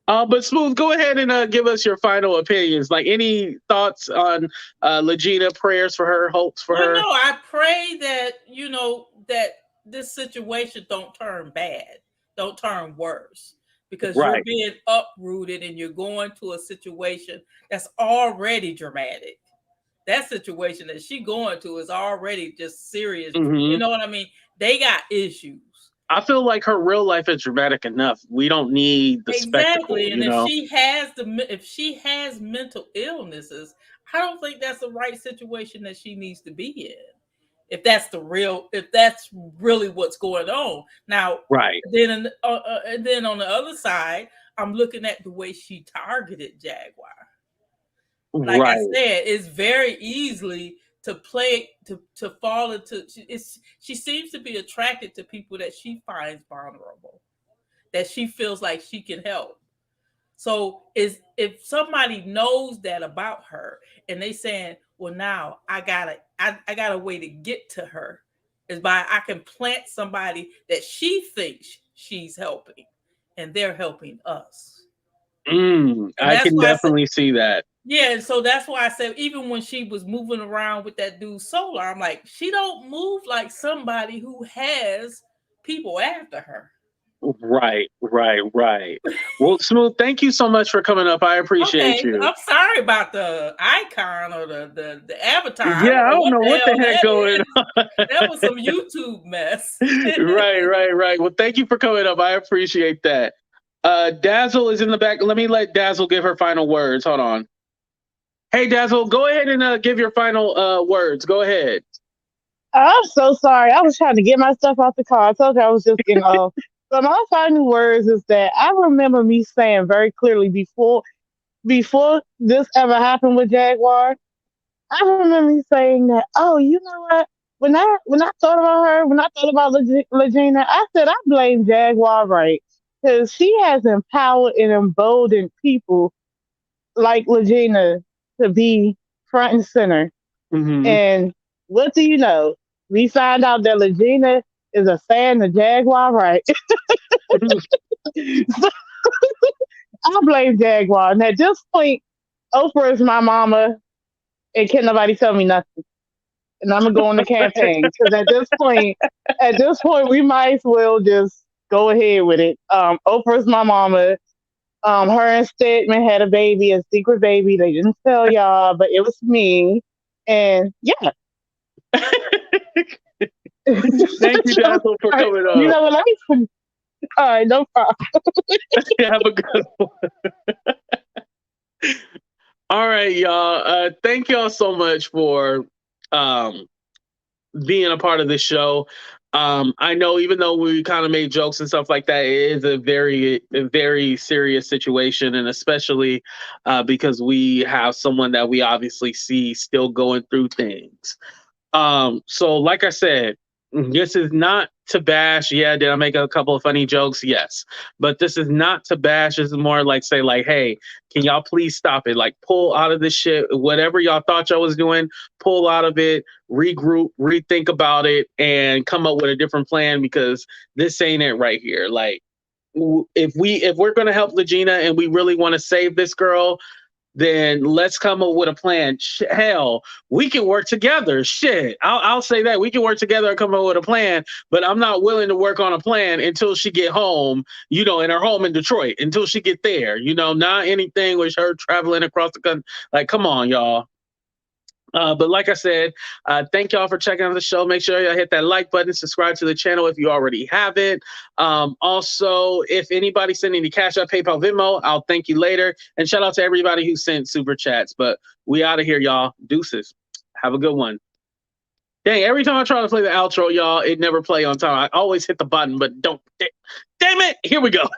But Smooth, go ahead and give us your final opinions. Like any thoughts on Legina, prayers for her, hopes for Well, no, her? I pray that that this situation don't turn bad, don't turn worse, because you're Right. being uprooted and you're going to a situation that's already dramatic. That situation that she going to is already just serious. You Hmm. know what I mean? They got issues. I feel like her real life is dramatic enough. We don't need the spectacle, Exactly. And you know? if she has mental illnesses, I don't think that's the right situation that she needs to be in. If that's really what's going on. Now, Right. and then on the other side, I'm looking at the way she targeted Jaguar. Like I Right. said, it's very easily to play to fall into. She seems to be attracted to people that she finds vulnerable, that she feels like she can help. So is if somebody knows that about her and they saying, well, now I got a way to get to her is by I can plant somebody that she thinks she's helping and they're helping us. And I that's can why I said, definitely see that. yeah, and so that's why I said even when she was moving around with that dude Solar, I'm like, she don't move like somebody who has people after her. Right, right, right. Well, Smooth, thank you so much for coming up. I appreciate Okay, you. I'm sorry about the icon or the avatar. I Yeah, don't I know don't what know the what the hell heck that going is. That was some YouTube mess. Right, right, right. Well, thank you for coming up. I appreciate that. Dazzle is in the back. Let me let Dazzle give her final words. Hold on. Hey, Dazzle, go ahead and give your final words. Go ahead. I'm so sorry. I was trying to get my stuff off the car. I told you I was just getting off. So my final words is that I remember me saying very clearly before this ever happened with Jaguar, I remember you saying that. Oh, you know what? When I thought about her, when I thought about Lagena, I said I blame Jaguar Wright because she has empowered and emboldened people like Lagena to be front and center. Mm-hmm. And what do you know? We found out that Lagena is a fan of Jaguar Wright. So I blame Jaguar. And at this point, Oprah is my mama, and can't nobody tell me nothing. And I'm gonna go on the campaign because at this point, we might as well just go ahead with it. Oprah's my mama. Her and Stedman had a baby, a secret baby. They didn't tell y'all, but it was me. And yeah. Thank you, Dazzle, for coming on. You know what? All right, no problem. Have a good one. All right, y'all. Thank y'all so much for being a part of this show. I know even though we kind of made jokes and stuff like that, it is a very serious situation, and especially because we have someone that we obviously see still going through things. So like I said, this is not to bash. Yeah, did I make a couple of funny jokes? Yes. But this is not to bash. This is more like say like, hey, can y'all please stop it? Like pull out of this shit. Whatever y'all thought y'all was doing, pull out of it, regroup, rethink about it, and come up with a different plan because this ain't it right here. Like if we're gonna help Lagena and we really want to save this girl, then let's come up with a plan. Hell, we can work together. Shit, I'll say that we can work together and come up with a plan. But I'm not willing to work on a plan until she get home. You know, in her home in Detroit, until she get there. You know, not anything with her traveling across the country. Like, come on, y'all. But like I said, thank y'all for checking out the show. Make sure y'all hit that like button, subscribe to the channel if you already haven't. Also, if anybody sending the Cash App, PayPal, Venmo, I'll thank you later. And shout out to everybody who sent super chats. But we out of here, y'all. Deuces. Have a good one. Dang, every time I try to play the outro, y'all, it never play on time. I always hit the button, but don't. Damn it. Here we go.